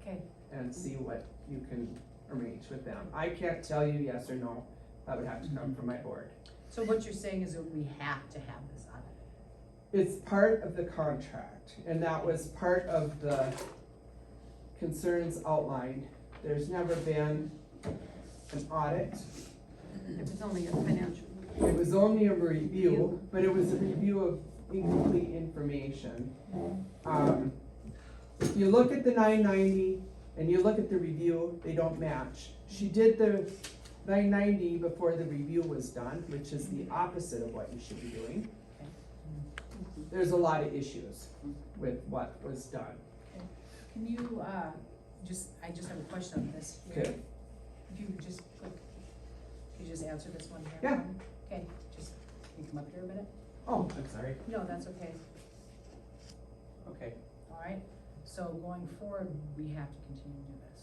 Okay. and see what you can arrange with them. I can't tell you yes or no, that would have to come from my board. So what you're saying is that we have to have this audit? It's part of the contract, and that was part of the concerns outlined. There's never been an audit. It was only a financial. It was only a review, but it was a review of incomplete information. If you look at the 990 and you look at the review, they don't match. She did the 990 before the review was done, which is the opposite of what you should be doing. There's a lot of issues with what was done. Can you, I just have a question on this here. Okay. If you could just click, can you just answer this one here? Yeah. Okay, just, can you come up here a minute? Oh, I'm sorry. No, that's okay. Okay, All right, so going forward, we have to continue to do this.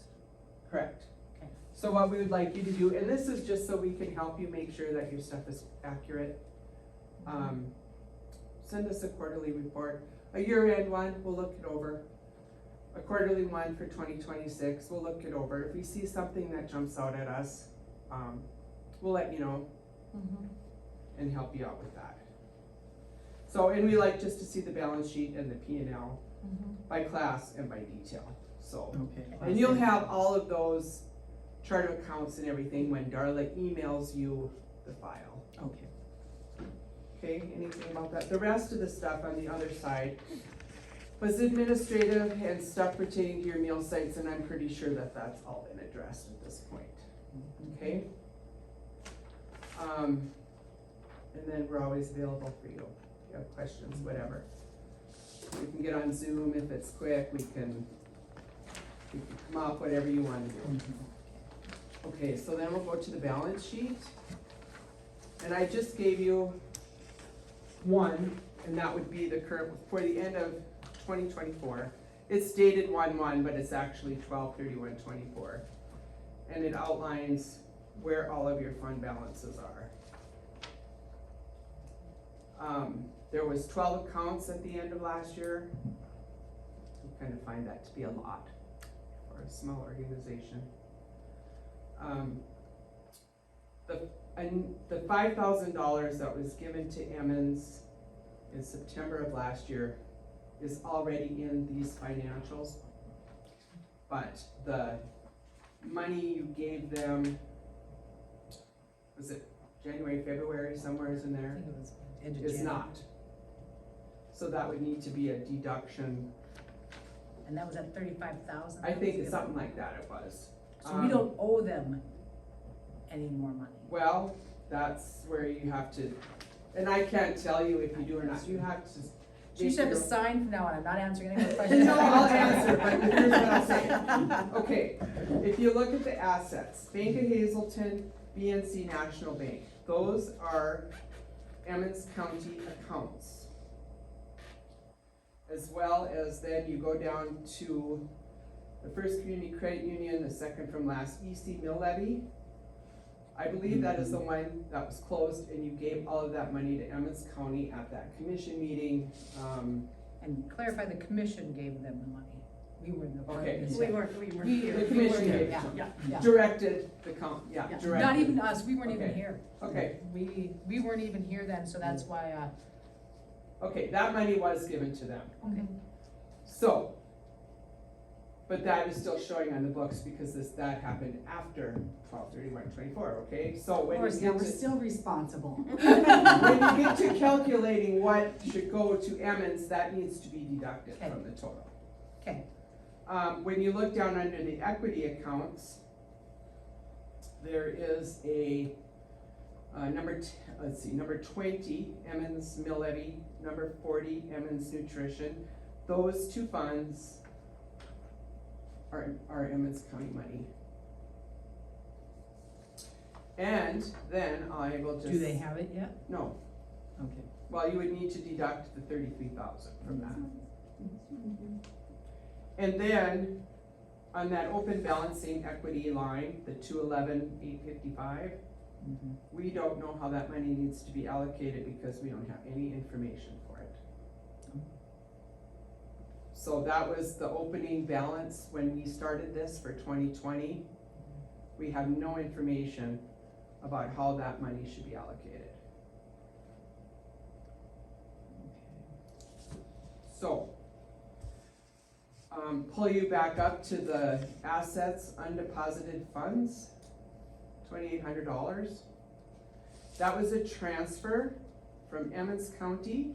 correct. Okay. So what we would like you to do, and this is just so we can help you make sure that your stuff is accurate. Send us a quarterly report. A year-end one, we'll look it over. A quarterly one for 2026, we'll look it over. If we see something that jumps out at us, we'll let you know and help you out with that. So, and we like just to see the balance sheet and the P&L by class and by detail. so. Okay. And you'll have all of those chart of accounts and everything when Darla emails you the file. Okay. Okay, anything about that? The rest of the stuff on the other side was administrative and stuff pertaining to your meal sites, and I'm pretty sure that that's all been addressed at this point. Okay? And then we're always available for you. If you have questions, whatever. We can get on Zoom if it's quick, we can come up, whatever you wanna do. Okay, so then we'll go to the balance sheet. And I just gave you one, and that would be the current, for the end of 2024. It's dated 1/1, but it's actually 12/31/24. And it outlines where all of your fund balances are. There was 12 accounts at the end of last year. You kind of find that to be a lot for a small organization. The $5,000 that was given to Emmons in September of last year is already in these financials. But the money you gave them, was it January, February, somewhere is in I there, think it was end of is January. not. So that would need to be a deduction. And that was at 35,000? I think it's something like that it was. So we don't owe them any more money? Well, that's where you have to, and I can't tell you if you do or not, you have to. So you should have a sign from now on, I'm not answering any more questions. No, I'll answer, but here's what I'll say. Okay, if you look at the assets, Bank of Hazelton, BNC National Bank, those are Emmons County accounts. As well as then you go down to the First Community Credit Union, the second from last, EC Mill Levy. I believe that is the one that was closed, and you gave all of that money to Emmons County at that commission meeting. And clarify, the commission gave them the money. We were in the. Okay. We weren't here. The commission gave it Yeah, to them. yeah, yeah. Directed the yeah, Yeah. directed. Not even us, we weren't even Okay. here. Okay, We weren't even here then, so that's why, okay, that money was given to them. okay. So, but that is still showing on the books because that happened after 12/31/24, okay? So Of when you course, yeah, get we're to, still responsible. when you get to calculating what should go to Emmons, that needs to be deducted Okay. from the total. Okay, When you look down under the equity accounts, there is a, number 20, Emmons Mill Levy, number 40, Emmons Nutrition. Those two funds are Emmons County money. And then I will just. Do they have it yet? No, Okay. well, you would need to deduct the 33,000 from that. And then, on that open balancing equity line, the 211,855, Mhm. we don't know how that money needs to be allocated because we don't have any information for it. So that was the opening balance when we started this for 2020. We have no information about how that money should be allocated. So, pull you back up to the assets, undeposited funds, $2,800. That was a transfer from Emmons County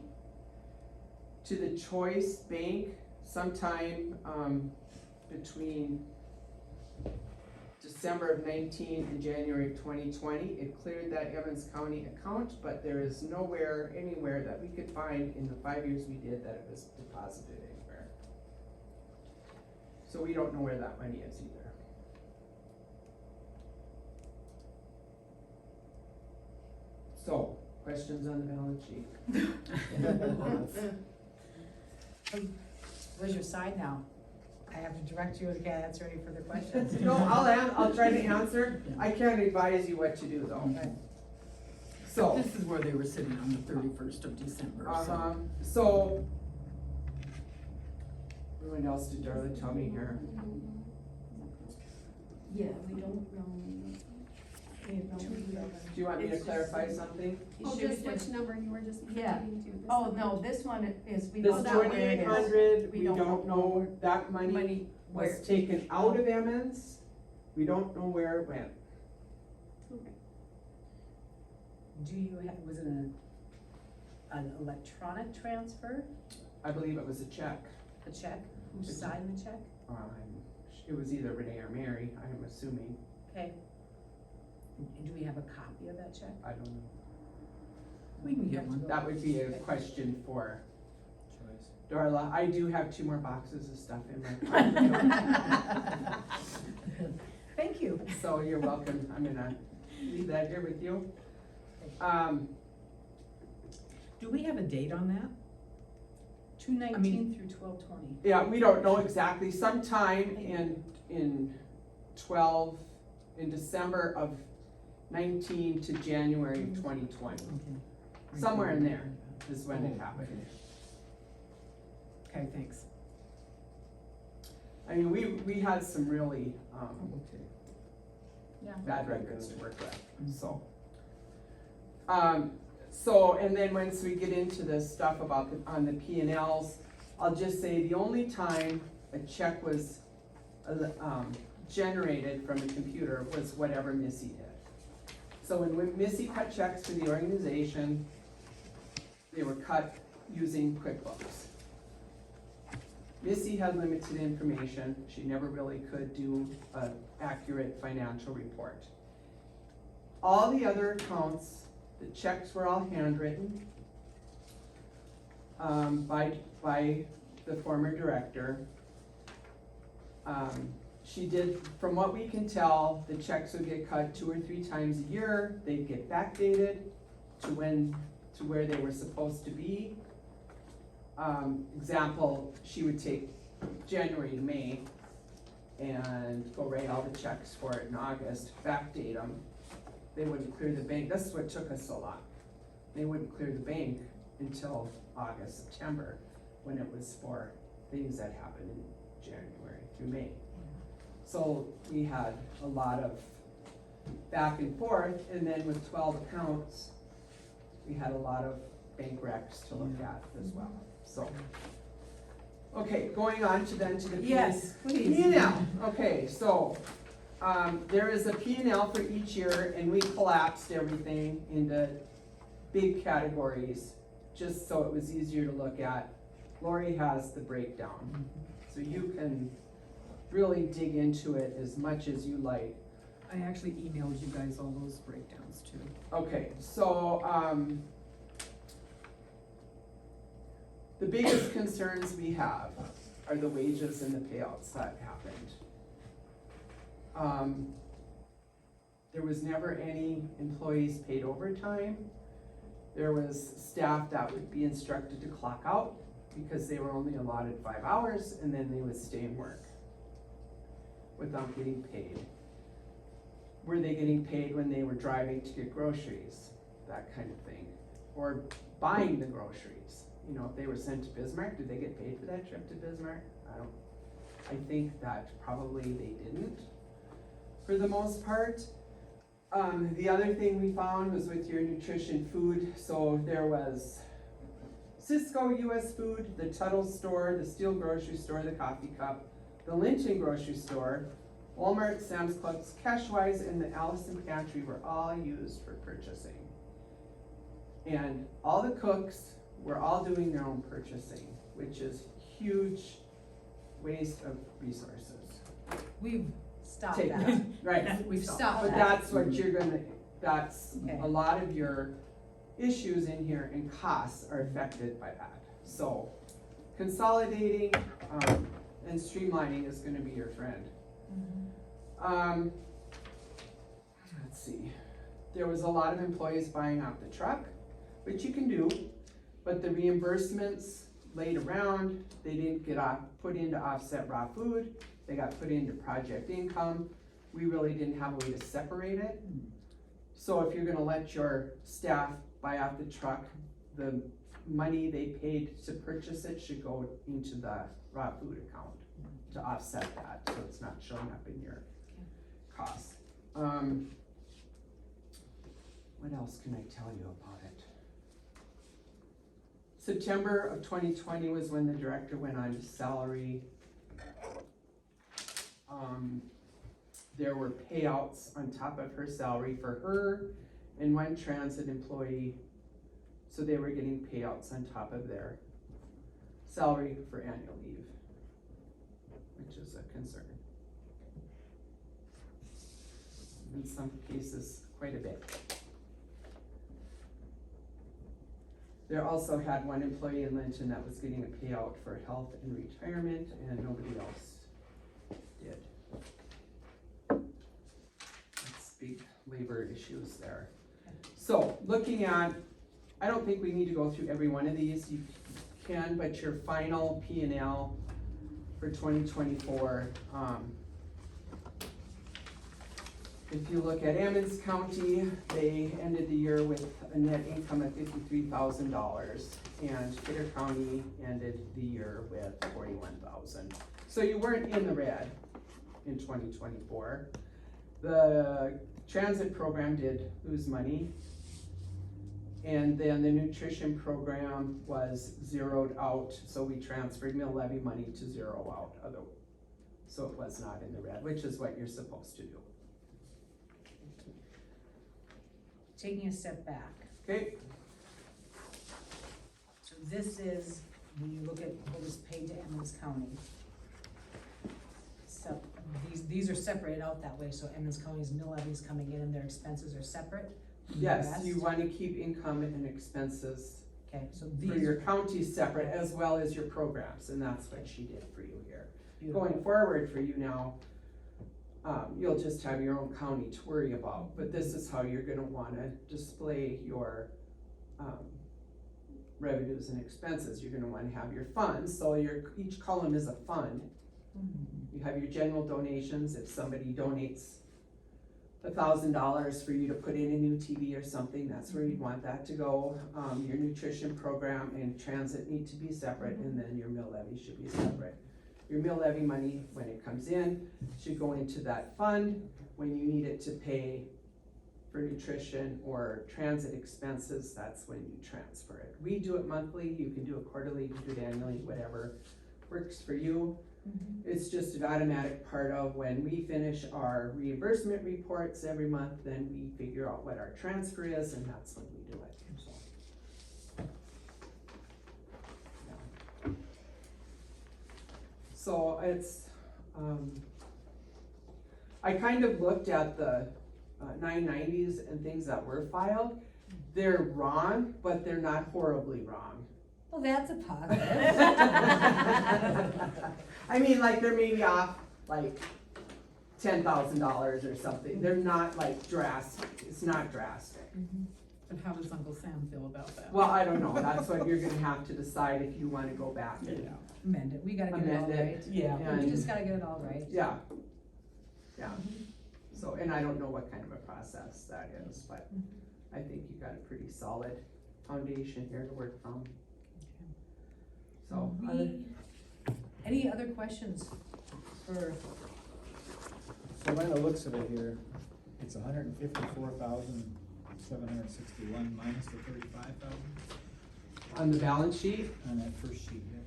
to the Choice Bank sometime between December of 19 and January of 2020. It cleared that Emmons County account, but there is nowhere, anywhere that we could find in the 5 years we did that it was deposited anywhere. So we don't know where that money is either. So, questions on the balance sheet? where's your side now? I have to direct you, can't answer any further questions. No, I'll try to answer. I can't advise you what to do though. Okay. So, This is where they were sitting on the 31st of December, so. so, what else did Darla tell me here? Yeah, we don't know. We have no idea. Do you want me to clarify something? Oh, Should we just which number you were just Yeah. pointing to? This Oh, number? no, this one is, we This don't know where it is. 2,800, We we don't don't know know, that money Money Where? was taken out of Emmons. We don't know where it went. Do you have, was it an electronic transfer, I believe it was a check. a check? Who signed the check? It was either Renee or Mary, I'm assuming. Okay. And do we have a copy of that check? I don't know. We can get one. That would be a question for Choice. Darla. I do have 2 more boxes of stuff in my car. Thank you. So you're welcome. I'm gonna leave that here with you. Do we have a date on that? 2/19 through 12/20. Yeah, we don't know exactly. Sometime in December of 19 to January of 2020. Okay. Somewhere in there is when it happened. Okay, thanks. I mean, we had some really, Yeah. bad records to work with, so. Mm-hmm. And then once we get into the stuff about on the P&Ls, I'll just say the only time a check was, generated from a computer was whatever Missy did. So when Missy cut checks to the organization, they were cut using QuickBooks. Missy had limited information, she never really could do an accurate financial report. All the other accounts, the checks were all handwritten by the former director. She did, from what we can tell, the checks would get cut 2 or 3 times a year, they'd get backdated to where they were supposed to be. Example, she would take January to May and go write all the checks for it in August, backdate them. They wouldn't clear the bank, this is what took us so long. They wouldn't clear the bank until August, September, when it was for things that happened in January through May. So we had a lot of back and forth, and then with 12 accounts, we had a lot of bank recs to look at as well, so. Okay, going on to the Yes, please. P&L, okay, so, there is a P&L for each year, and we collapsed everything into big categories, just so it was easier to look at. Lori has the breakdown, so you can really dig into it as much as you like. I actually emailed you guys all those breakdowns too. Okay, so, the biggest concerns we have are the wages and the payouts that happened. There was never any employees paid overtime. There was staff that would be instructed to clock out because they were only allotted 5 hours, and then they would stay and work without getting paid. Were they getting paid when they were driving to get groceries? That kind of thing. Or buying the groceries. You know, if they were sent to Bismarck, did they get paid for that trip to Bismarck? I think that probably they didn't, for the most part. The other thing we found was with your nutrition food, so there was Cisco US Food, the Tuttle store, the Steel grocery store, the Coffee Cup, the Lynton grocery store, Walmart, Sam's Club's, Cashwise, and the Allison Pantry were all used for purchasing. And all the cooks were all doing their own purchasing, which is huge waste of resources. We've stopped Take that. Right, We've stopped but that. that's what you're gonna, that's, Okay. a lot of your issues in here and costs are affected by that. So consolidating, and streamlining is gonna be your friend. Let's see, there was a lot of employees buying out the truck, which you can do, but the reimbursements laid around, they didn't get put into offset raw food, they got put into project income. We really didn't have a way to separate it. So if you're gonna let your staff buy out the truck, the money they paid to purchase it should go into the raw food account to offset that, so it's not showing up in your costs. What else can I tell you about it? September of 2020 was when the director went on to salary. there were payouts on top of her salary for her and one transit employee. So they were getting payouts on top of their salary for annual leave, which is a concern. In some cases, quite a bit. There also had one employee in Linton that was getting a payout for health and retirement, and nobody else did. That's big labor issues there. So, looking at, I don't think we need to go through every one of these, you can, but your final P&L for 2024, if you look at Emmons County, they ended the year with a net income of $53,000, and Kidder County ended the year with $41,000. So you weren't in the red in 2024. The transit program did lose money, and then the nutrition program was zeroed out, so we transferred mill levy money to zero out, so it was not in the red, which is what you're supposed to do. Taking a step back, Okay, so this is, when you look at what was paid to Emmons County. So, these are separated out that way, so Emmons County's mill levies coming in and their expenses are separate? from the yes, rest? you wanna keep income and expenses Okay, so for these, your county separate as well as your programs, and that's what she did for you here. beautiful. Going forward for you now, you'll just have your own county to worry about, but this is how you're gonna wanna display your, revenues and expenses. You're gonna wanna have your funds, so each column is a fund. Mhm. You have your general donations, if somebody donates $1,000 for you to put in a new TV or something, that's where you'd want that to go. Your nutrition program and transit need to be separate, and then your mill levy should be separate. Your mill levy money, when it comes in, should go into that fund. When you need it to pay for nutrition or transit expenses, that's when you transfer it. We do it monthly, you can do it quarterly, you can do it annually, whatever works for you. Mhm. It's just an automatic part of when we finish our reimbursement reports every month, then we figure out what our transfer is, and that's when we do it, so. Yeah. So it's, I kind of looked at the 990s and things that were filed. They're wrong, but they're not horribly wrong. Well, that's a positive. I mean, like, they're maybe off, like, $10,000 or something. They're not like drastic, it's not drastic. But how does Uncle Sam feel about that? Well, I don't know, that's what you're gonna have to decide if you wanna go back and Yeah. Amend it, we gotta get it all amend right. it. Yeah. We And, just gotta get it all right. yeah, yeah. So, and I don't know what kind of a process that is, but I think you got a pretty solid foundation here to work from. So, Any other questions for, So by the looks of it here, it's 154,761 minus the 35,000 on the balance sheet, on that first sheet here.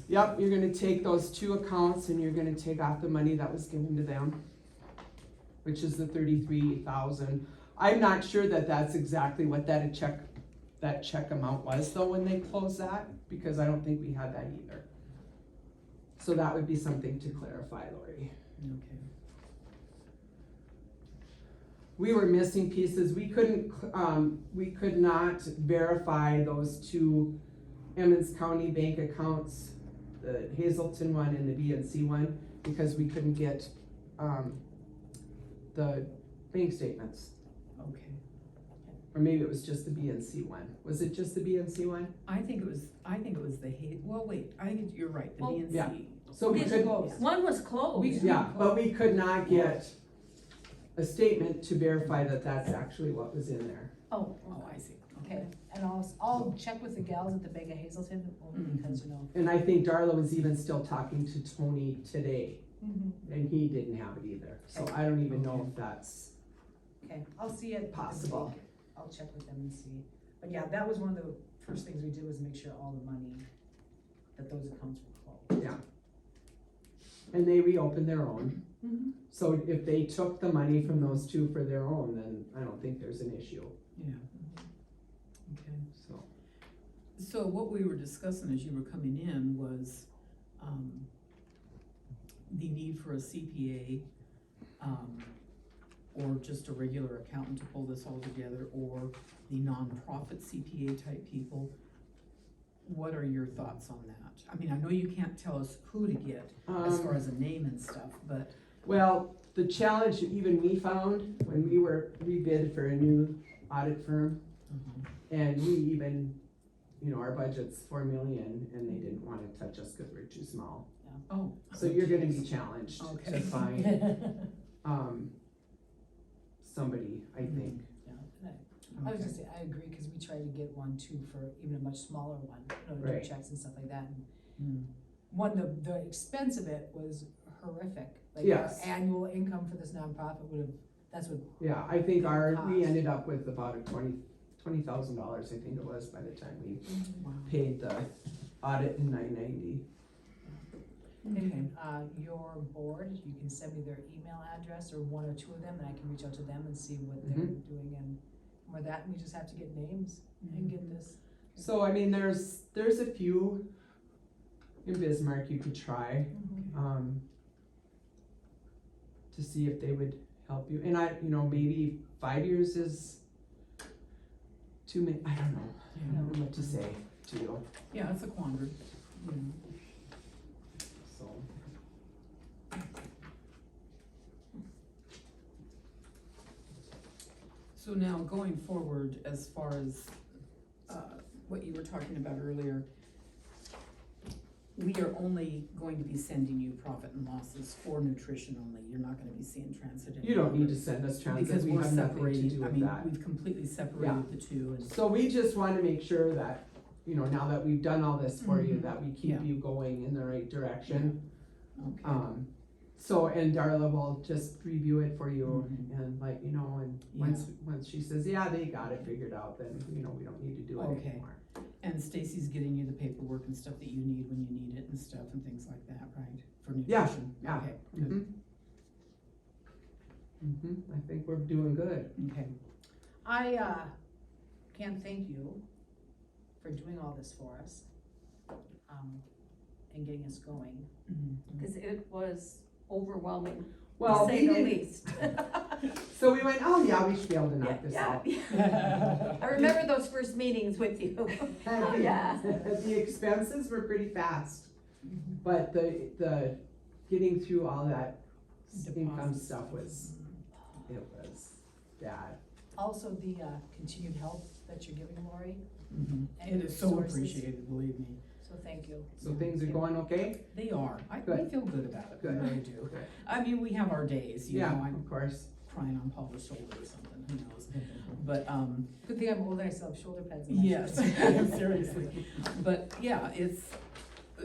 yep, you're gonna take those two accounts and you're gonna take off the money that was given to them, which is the 33,000. I'm not sure that that's exactly what that check amount was though when they closed that, because I don't think we had that either. So that would be something to clarify, Lori. Okay. We were missing pieces, we could not verify those two Emmons County bank accounts, the Hazelton one and the BNC one, because we couldn't get, the bank statements. Okay. Or maybe it was just the BNC one. Was it just the BNC one? I think it was the well, wait, I think you're right, the Well, BNC. yeah. So we could, One was closed. yeah, but we could not get a statement to verify that that's actually what was in there. Oh, Oh, I see, okay, okay. and I'll check with the gals at the Bank of Hazelton, only because, you know. And I think Darla was even still talking to Tony today, Mhm. and he didn't have it either. So I don't even know if that's, Okay, I'll see it. Possible. I'll check with them and see, but yeah, that was one of the first things we did, was make sure all the money, that those accounts were closed. yeah. And they reopened their own. Mhm. So if they took the money from those two for their own, then I don't think there's an issue, Yeah. Okay. so. So what we were discussing as you were coming in was, the need for a CPA, or just a regular accountant to pull this all together, or the nonprofit CPA type people. What are your thoughts on that? I mean, I know you can't tell us who to get as far as a name and stuff, but, Well, the challenge even we found when we bid for a new audit firm, and we even, our budget's 4 million, and they didn't wanna touch us cause we're too small. oh. So you're gonna be challenged to Okay. find, somebody, I think. Yeah, and I was just saying, I agree, cause we tried to get one too for even a much smaller one, to do Right. checks and stuff like that, and Mm. the expense of it was horrific. Like Yes. our annual income for this nonprofit that's what, Yeah, I think we Cost. ended up with about a $20,000, I think it was, by the time we Wow. paid the audit in 990. Okay. your board, you can send me their email address or one or two of them, and I can reach out to them and see what they're doing, and more that, and we just have to get names and get this. So, I mean, there's a few in Bismarck you could try, to see if they would help you. And maybe 5 years is too many, I don't know. I don't know what to say to you, Yeah, it's a quandary, you know. so. So now, going forward, as far as, what you were talking about earlier, we are only going to be sending you profit and losses for nutrition only, you're not gonna be seeing transit anymore. You don't need to send us transit, Because we we're have nothing to separating, do I with mean, that. we've completely separated the two, and, So we just wanna make sure that, now that we've done all this for you, Mhm. that we keep Yeah. you going in the right direction. okay. And Darla will just review it for you Mhm. and let you know, and once she says, yeah, they got it figured out, then, we don't need to do it Okay. anymore. And Stacy's getting you the paperwork and stuff that you need when you need it and stuff and things like that, right, for Yeah, nutrition? yeah. Okay, good, I think we're doing good. okay. I, can't thank you for doing all this for us, and getting us going. Mhm. Cause it was overwhelming, to Well, say we the didn't, least. so we went, oh yeah, we should be able to knock this Yeah, out. yeah. I remember those first meetings with you. Oh, yeah. The expenses were pretty fast, but the getting through all that income Deposits. stuff was bad. Also, the, continued help that you're giving Lori, Mhm. And It is so resources. appreciated, believe me. so thank you. So things are going okay? They are, we Good. feel good about it, we Good. really do. I mean, we have our days, you know, Yeah, I'm of course. crying on Paula's shoulder or something, who knows? But, Good thing I'm old and I still have shoulder pads in my yes, shirts. seriously. But, yeah,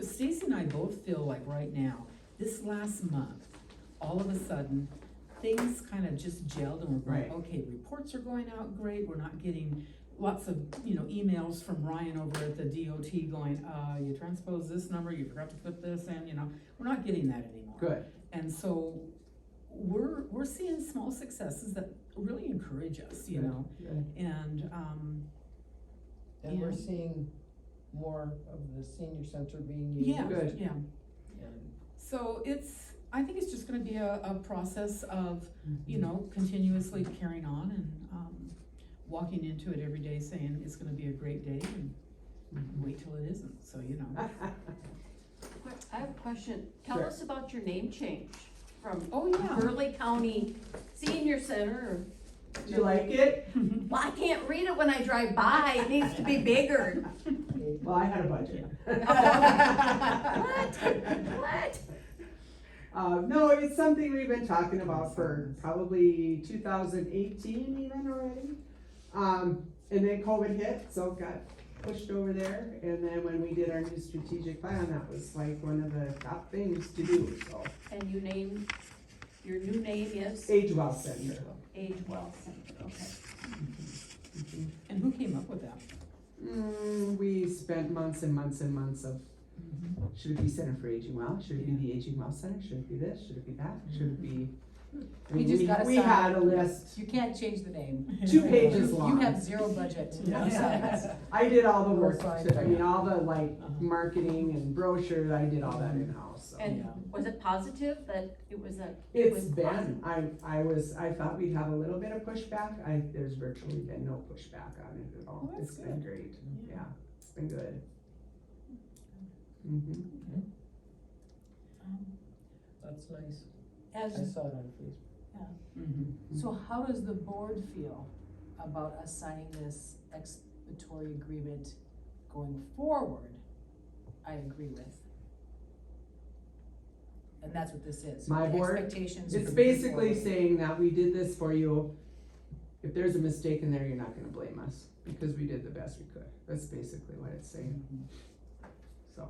Stacy and I both feel like right now, this last month, all of a sudden, things kind of just gelled and we're going, Right. okay, reports are going out great, we're not getting lots of, emails from Ryan over at the DOT going, you transposed this number, you forgot to put this in, we're not getting that anymore. Good. And so, we're seeing small successes that really encourage us, you Good. know, Good. and, And we're Yeah. seeing more of the senior center being used. yeah, Good. yeah. And So I think it's just gonna be a process of, Mm-hmm. continuously carrying on and, walking into it every day saying it's gonna be a great day and wait till it isn't, so, I have a question. Tell Sure. us about your name change from Oh, yeah. Burley County Senior Center. Do you like it? Well, I can't read it when I drive by. It needs to be bigger. Well, I had a budget. What? No, it's something we've been talking about for probably 2018 even already. And then COVID hit, so got pushed over there. And then when we did our new strategic plan, that was like one of the top things to do, so. And your new name is? Age Well Center. Age Well Center, okay. And who came up with that? We spent months and months and months of Should it be Center for Aging Well? Should it be the Aging Well Center? Should it be this? Should it be that? Should it be? I mean, We just gotta we sign. had a list, You can't change the name. 2 pages You long. have 0 budget. Yeah. I did all the We'll work, sign I mean, it. all the like marketing and brochures, I did all that in-house, so. And Yeah. was it positive that it was a? It's was been, positive? I thought we'd have a little bit of pushback, there's virtually been no pushback on it at all, Well, that's it's been good. great, yeah, it's been good. Mm-hmm. That's nice. I As, saw it on Facebook. so how does the board feel about us signing this exploratory agreement going forward? I agree with. And that's what this is. My the board, expectations It's for basically moving forward. saying that we did this for you, if there's a mistake in there, you're not gonna blame us, because we did the best we could, that's basically what it's saying, so.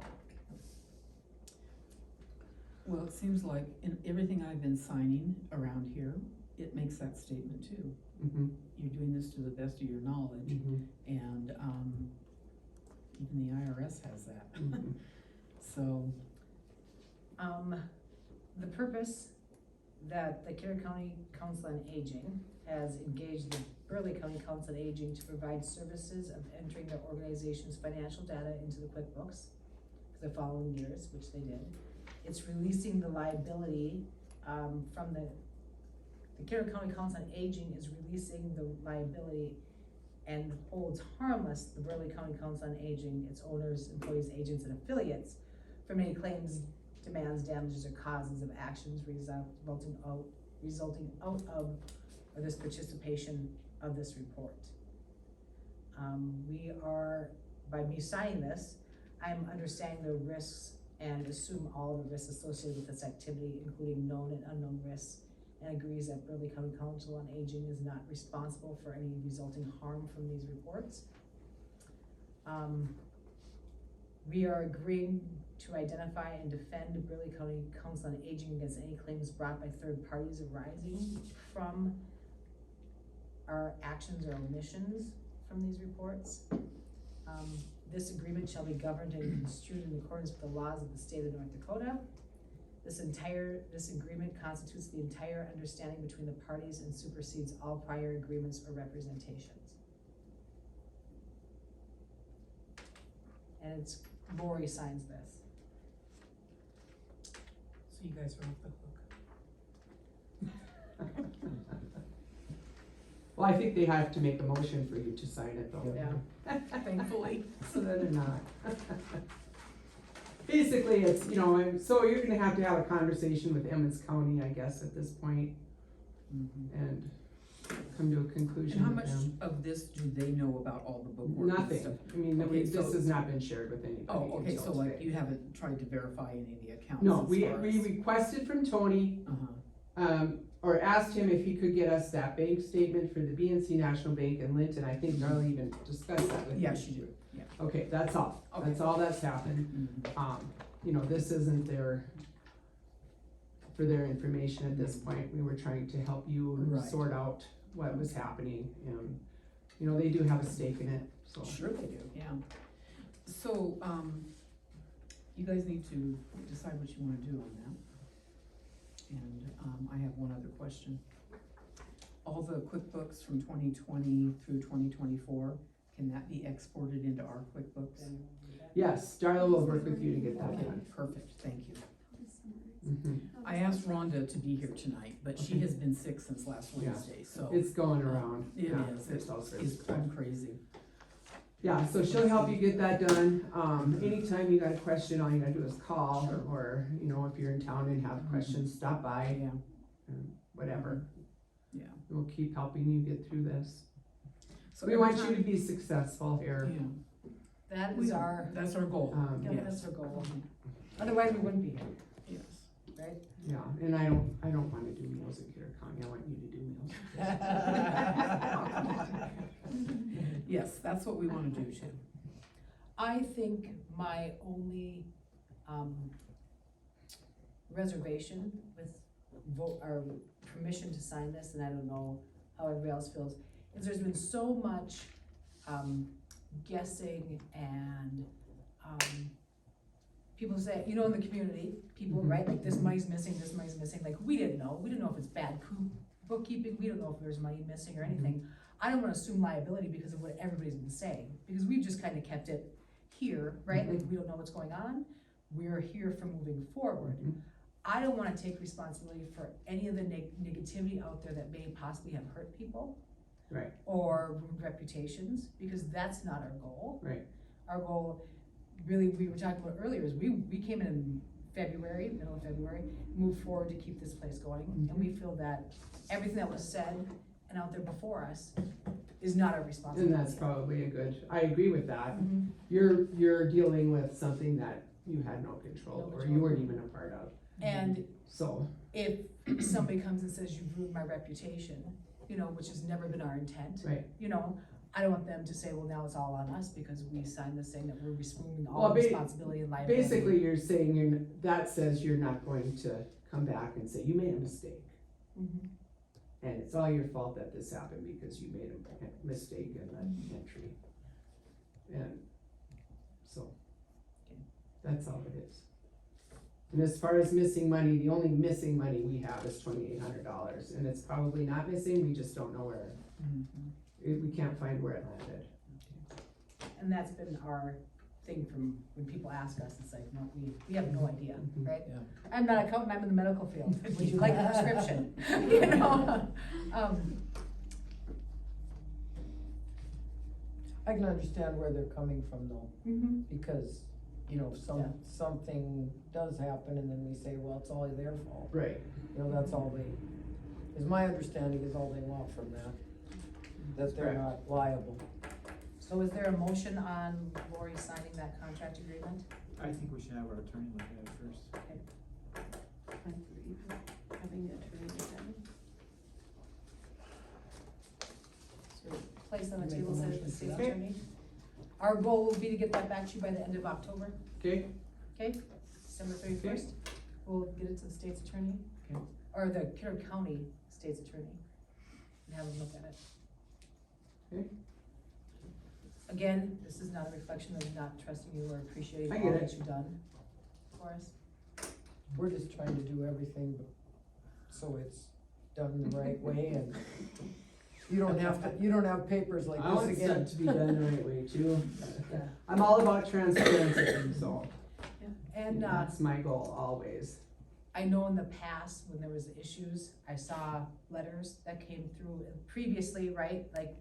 Well, it seems like in everything I've been signing around here, it makes that statement too. Mm-hmm, You're doing this to the best of your knowledge, mm-hmm, and, even the IRS has that. mm-hmm. So, The purpose that the Carroll County Council on Aging has engaged the Burley County Council on Aging to provide services of entering their organization's financial data into the QuickBooks for the following years, which they did. It's releasing the liability, from the Carroll County Council on Aging is releasing the liability and holds harmless the Burley County Council on Aging, its owners, employees, agents, and affiliates from any claims, demands, damages, or causes of actions resulting out of or this participation of this report. We are, by me signing this, I'm understanding the risks and assume all the risks associated with this activity, including known and unknown risks, and agrees that Burley County Council on Aging is not responsible for any resulting harm from these reports. We are agreeing to identify and defend Burley County Council on Aging against any claims brought by third parties arising from our actions or omissions from these reports. This agreement shall be governed and construed in accordance with the laws of the state of North Dakota. This agreement constitutes the entire understanding between the parties and supersedes all prior agreements or representations. And it's, Lori signs this. so you guys are off the hook. Well, I think they have to make a motion for you to sign it though. Yeah. Thankfully. So that they're not. Basically, it's, so you're gonna have to have a conversation with Emmons County, I guess, at this point, and come to a conclusion And how with much them. of this do they know about all the bookwork and stuff? Nothing, I mean, Okay, this so- has not been shared with anybody Oh, okay, until so like today. you haven't tried to verify any of the accounts No, as we far as- requested from Tony, Uh-huh, or asked him if he could get us that bank statement for the BNC National Bank in Linton, I think Darla even discussed that with you. yeah, she did, yeah. Okay, that's all, that's all that's happened. Mhm. This isn't for their information at this point, we were trying to help you Right. sort out what was happening, and, they do have a stake in it, so. Sure they do, yeah. So, you guys need to decide what you wanna do on that. And, I have one other question. All the QuickBooks from 2020 through 2024, can that be exported into our QuickBooks? Yes, Darla will work with you to get that Okay, done. perfect, thank you. Mhm. I asked Rhonda to be here tonight, but she Okay. has been sick since last Yeah. Wednesday, so. It's going around. It Yeah, is, it's all sorts it's of stuff. gone crazy. Yeah, so she'll help you get that done. Anytime you got a question, all you gotta do is call, Sure. or, if you're in town and have questions, stop by, Yeah, whatever. yeah. We'll keep helping you get through this. So We every want you to time- be successful here. Yeah, That is our, that's our goal, yeah, yes. that's our goal. Otherwise, we wouldn't be here, Yes. right? Yeah, and I don't wanna do meals in Carroll County, I want you to do meals. Yes, that's what we wanna do too. I think my only, reservation with or permission to sign this, and I don't know how everybody else feels, is there's been so much, guessing and, people say, you know, in the community, people, Mhm. right, like this money's missing, like, we didn't know if it's bad bookkeeping, we don't know if there's money missing or anything. I don't wanna assume liability because of what everybody's been saying, because we've just kinda kept it here, right, like, we don't know what's going on, we're here for moving forward. Mhm. I don't wanna take responsibility for any of the negativity out there that may possibly have hurt people. Right. Or ruined reputations, because that's not our goal. Right. Our goal, really, we were talking about earlier, is we came in February, middle of February, moved forward to keep this place going, and we feel that everything that was said and out there before us is not our And responsibility. that's probably a good, I agree with that. Mhm. You're dealing with something that you had no control No or control. you weren't even a part of, And so. if somebody comes and says you've ruined my reputation, you know, which has never been our intent, Right. you know, I don't want them to say, well, now it's all on us because we signed this thing that we're assuming all Well, responsibility and liability. Basically, you're saying that says you're not going to come back and say, you made a mistake. Mhm. And it's all your fault that this happened because you made a mistake in the entry. And so, that's all it is. And as far as missing money, the only missing money we have is $2,800, and it's probably not missing, we just don't know where. We can't find where it landed. And that's been our thing from when people ask us, it's like, no, we have no idea, Mhm. right? Yeah. I'm not an accountant, I'm in the medical field, would you like a prescription? You know? I can understand where they're coming from though, Mhm. because, you know, Yeah. something does happen and then we say, well, it's all their fault. Right. You know, that's all is my understanding is all they want from that, that they're Correct. not liable. So is there a motion on Lori signing that contract agreement? I think we should have our attorney look at it first. I agree with having the attorney look at it. So place on the Make a table, send it to motion the for state's that. attorney. Our goal will be to get that back to you by the end of October, Okay, okay? December 31st. We'll get it to the state's attorney, Okay. or the Kidder County state's attorney, and have them look at it. Okay. Again, this is not a reflection of not trusting you or appreciating I all get it. that you've done for us. We're just trying to do everything so it's done the right way and you don't have papers like I this want again. stuff to be done the right way too. Yeah. I'm all about transparency, so And, that's my goal always. I know in the past, when there was issues, I saw letters that came through previously, right? Like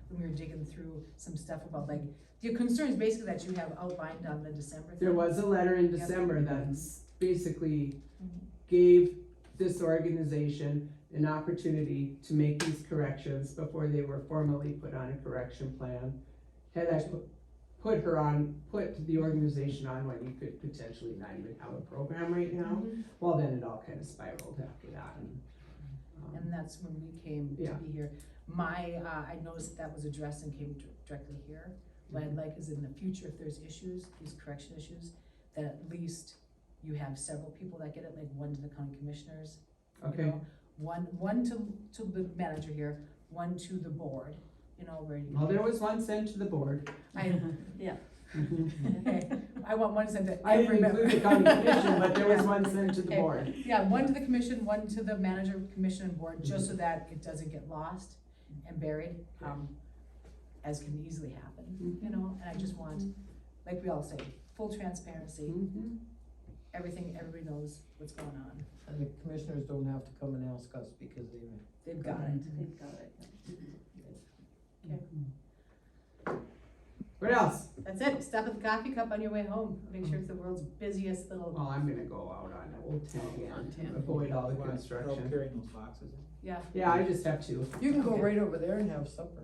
when we were digging through some stuff about like, the concerns basically that you have outlined on the December thing. There was a letter in Yep. December that's basically Mhm. gave this organization an opportunity to make these corrections before they were formally put on a correction plan. Had I put the organization on when you could potentially not even have a program right now, Mhm. well, then it all kind of spiraled after that. And that's when we came to Yeah. be here. I noticed that was addressed and came directly here. What I'd like is in the future, if there's issues, these correction issues, that at least you have several people that get it, like one to the county commissioners. you Okay. know, One to the manager here, one to the board, you know, where you. Well, there was one sent to the board. Yeah. Okay, I want one sent to I every didn't member. include the county commission, but there was one sent to the Okay. board. Yeah, one to the commission, one to the manager, commission, and board, just so that it doesn't get lost and buried, as can easily happen, you know, and I just want, like we all say, full transparency, Mhm. everything, everybody knows what's going on, And the commissioners don't have to come and ask us because they've got it. They've got it. What else? That's it, stop at the coffee cup on your way home, make sure it's the world's busiest little, Well, I'm gonna go out on Old 10 again, On 10. avoid all the Help construction. carrying those boxes in. yeah. Yeah, I just have to. you can go Okay. right over there and have supper.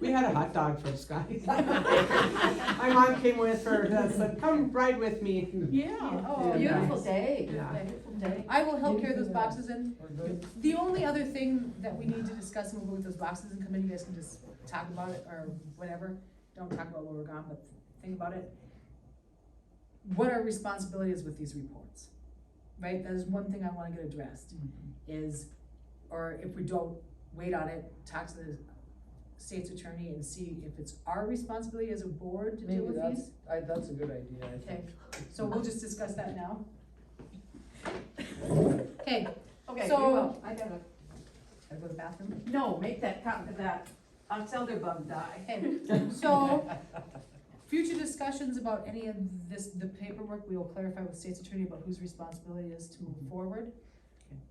We had a hot dog for Scotty. My mom came with her, said, come ride with me. Yeah, oh, Yeah. Beautiful day, Yeah. beautiful day. I will help carry those boxes in. We're good. The only other thing that we need to discuss, and we'll go with those boxes and come in, you guys can just talk about it, or whatever, don't talk about where we're gone, but think about it. What our responsibility is with these reports, right? That is one thing I wanna get addressed, is, or if we don't wait on it, talk to the state's attorney and see if it's our responsibility as a board to deal Maybe with that's, these? that's a good idea, I Okay, think. so we'll just discuss that now. Okay, Okay, So- you will. I gotta, gotta go to the bathroom. no, make that oxelder bug die. Okay, so, future discussions about any of this, the paperwork, we will clarify with state's attorney about whose responsibility it is to move forward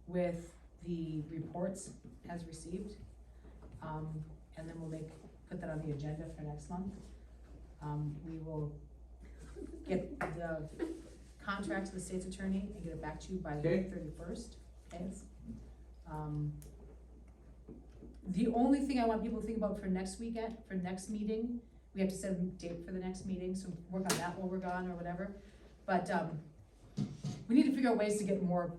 with the reports as received. And then we'll put that on the agenda for next month. We will get the contract to the state's attorney and get it back to you by Okay. the 31st, okay? The only thing I want people to think about for next weekend, for next meeting, we have to set a date for the next meeting, so work on that while we're gone or whatever. But, we need to figure out ways to get more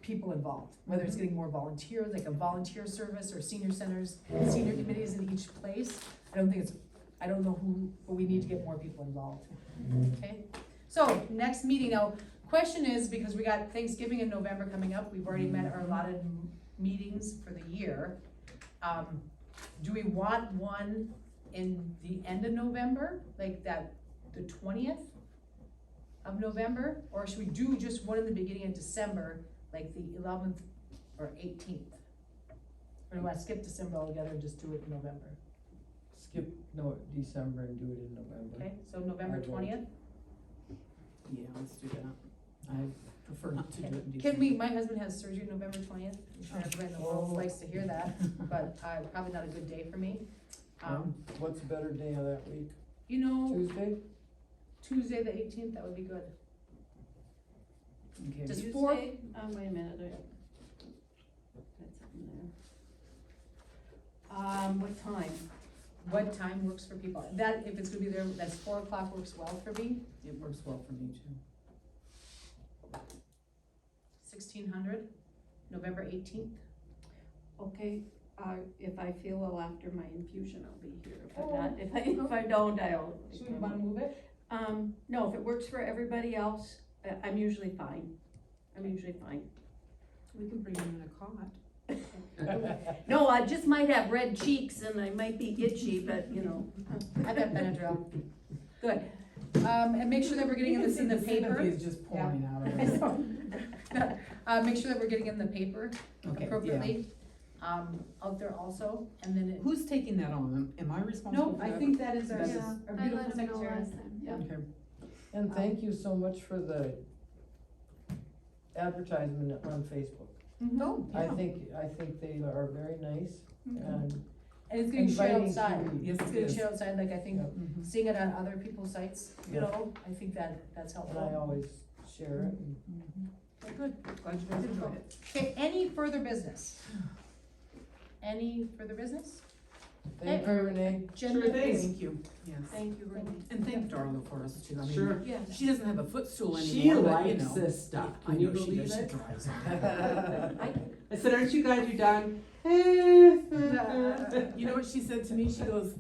people involved, whether it's getting more volunteers, like a volunteer service or senior centers, senior committees in each place. I don't know who, but we need to get more people involved, okay? So, next meeting, now, question is, because we got Thanksgiving in November coming up, we've already met our allotted meetings for the year. Do we want one in the end of November, like that, the 20th of November? Or should we do just one in the beginning of December, like the 11th or 18th? Or do we wanna skip December altogether and just do it in November? Skip, December and do it in November. Okay, so November I vote. 20th? Yeah, let's do that. I prefer not to do it in Can December. we, my husband has surgery November 20th, I'm sure everybody in the world likes to hear that, but, probably not a good day for me. What's a better day of that week? You know, Tuesday? Tuesday the 18th, that would be good. Okay. Just Tuesday, four- wait a minute, that's something there. What time? What time works for people? That, if it's gonna be there, that's 4 o'clock works well for me. It works well for me too. 1600, November 18th. Okay, if I feel well after my infusion, I'll be here. If Oh, not, if I don't, I'll. Should we wanna move it? No, if it works for everybody else, I'm usually fine. We can bring you in a cot. No, I just might have red cheeks and I might be itchy, but you know. I got Benadryl. Good. And make sure that we're getting in this in the paper. Sympathy is just pouring out of I it. know. Make sure that we're getting in the paper Okay, yeah. appropriately, out there also, and then it. Who's taking that on? Am I responsible No, for I that? think that is our, That's- our I beautiful let him know secretary. last time. Yeah. Okay. And thank you so much for the advertisement on Facebook. Oh, I think they are very nice and And it's getting shared inviting outside. to read. Yes, It's it getting is. shared outside, like I think Yep. Mhm. seeing it on other people's sites, you Yeah. know, I think that's And I helpful. always share it. and Mhm. Okay, good. Glad you guys enjoyed it. Okay, any further business? Any further business? Thank you, Renee. Agenda Sure thing. is- Thank you, yes. Thank you, Renee. And thank Darla for us too. I mean, Sure. Yeah. she doesn't have a footstool She anymore, but you likes know. this stuff. I Can you know she believe does. She it? drives it. I said, aren't you glad you're done? You know what she said to me? She goes,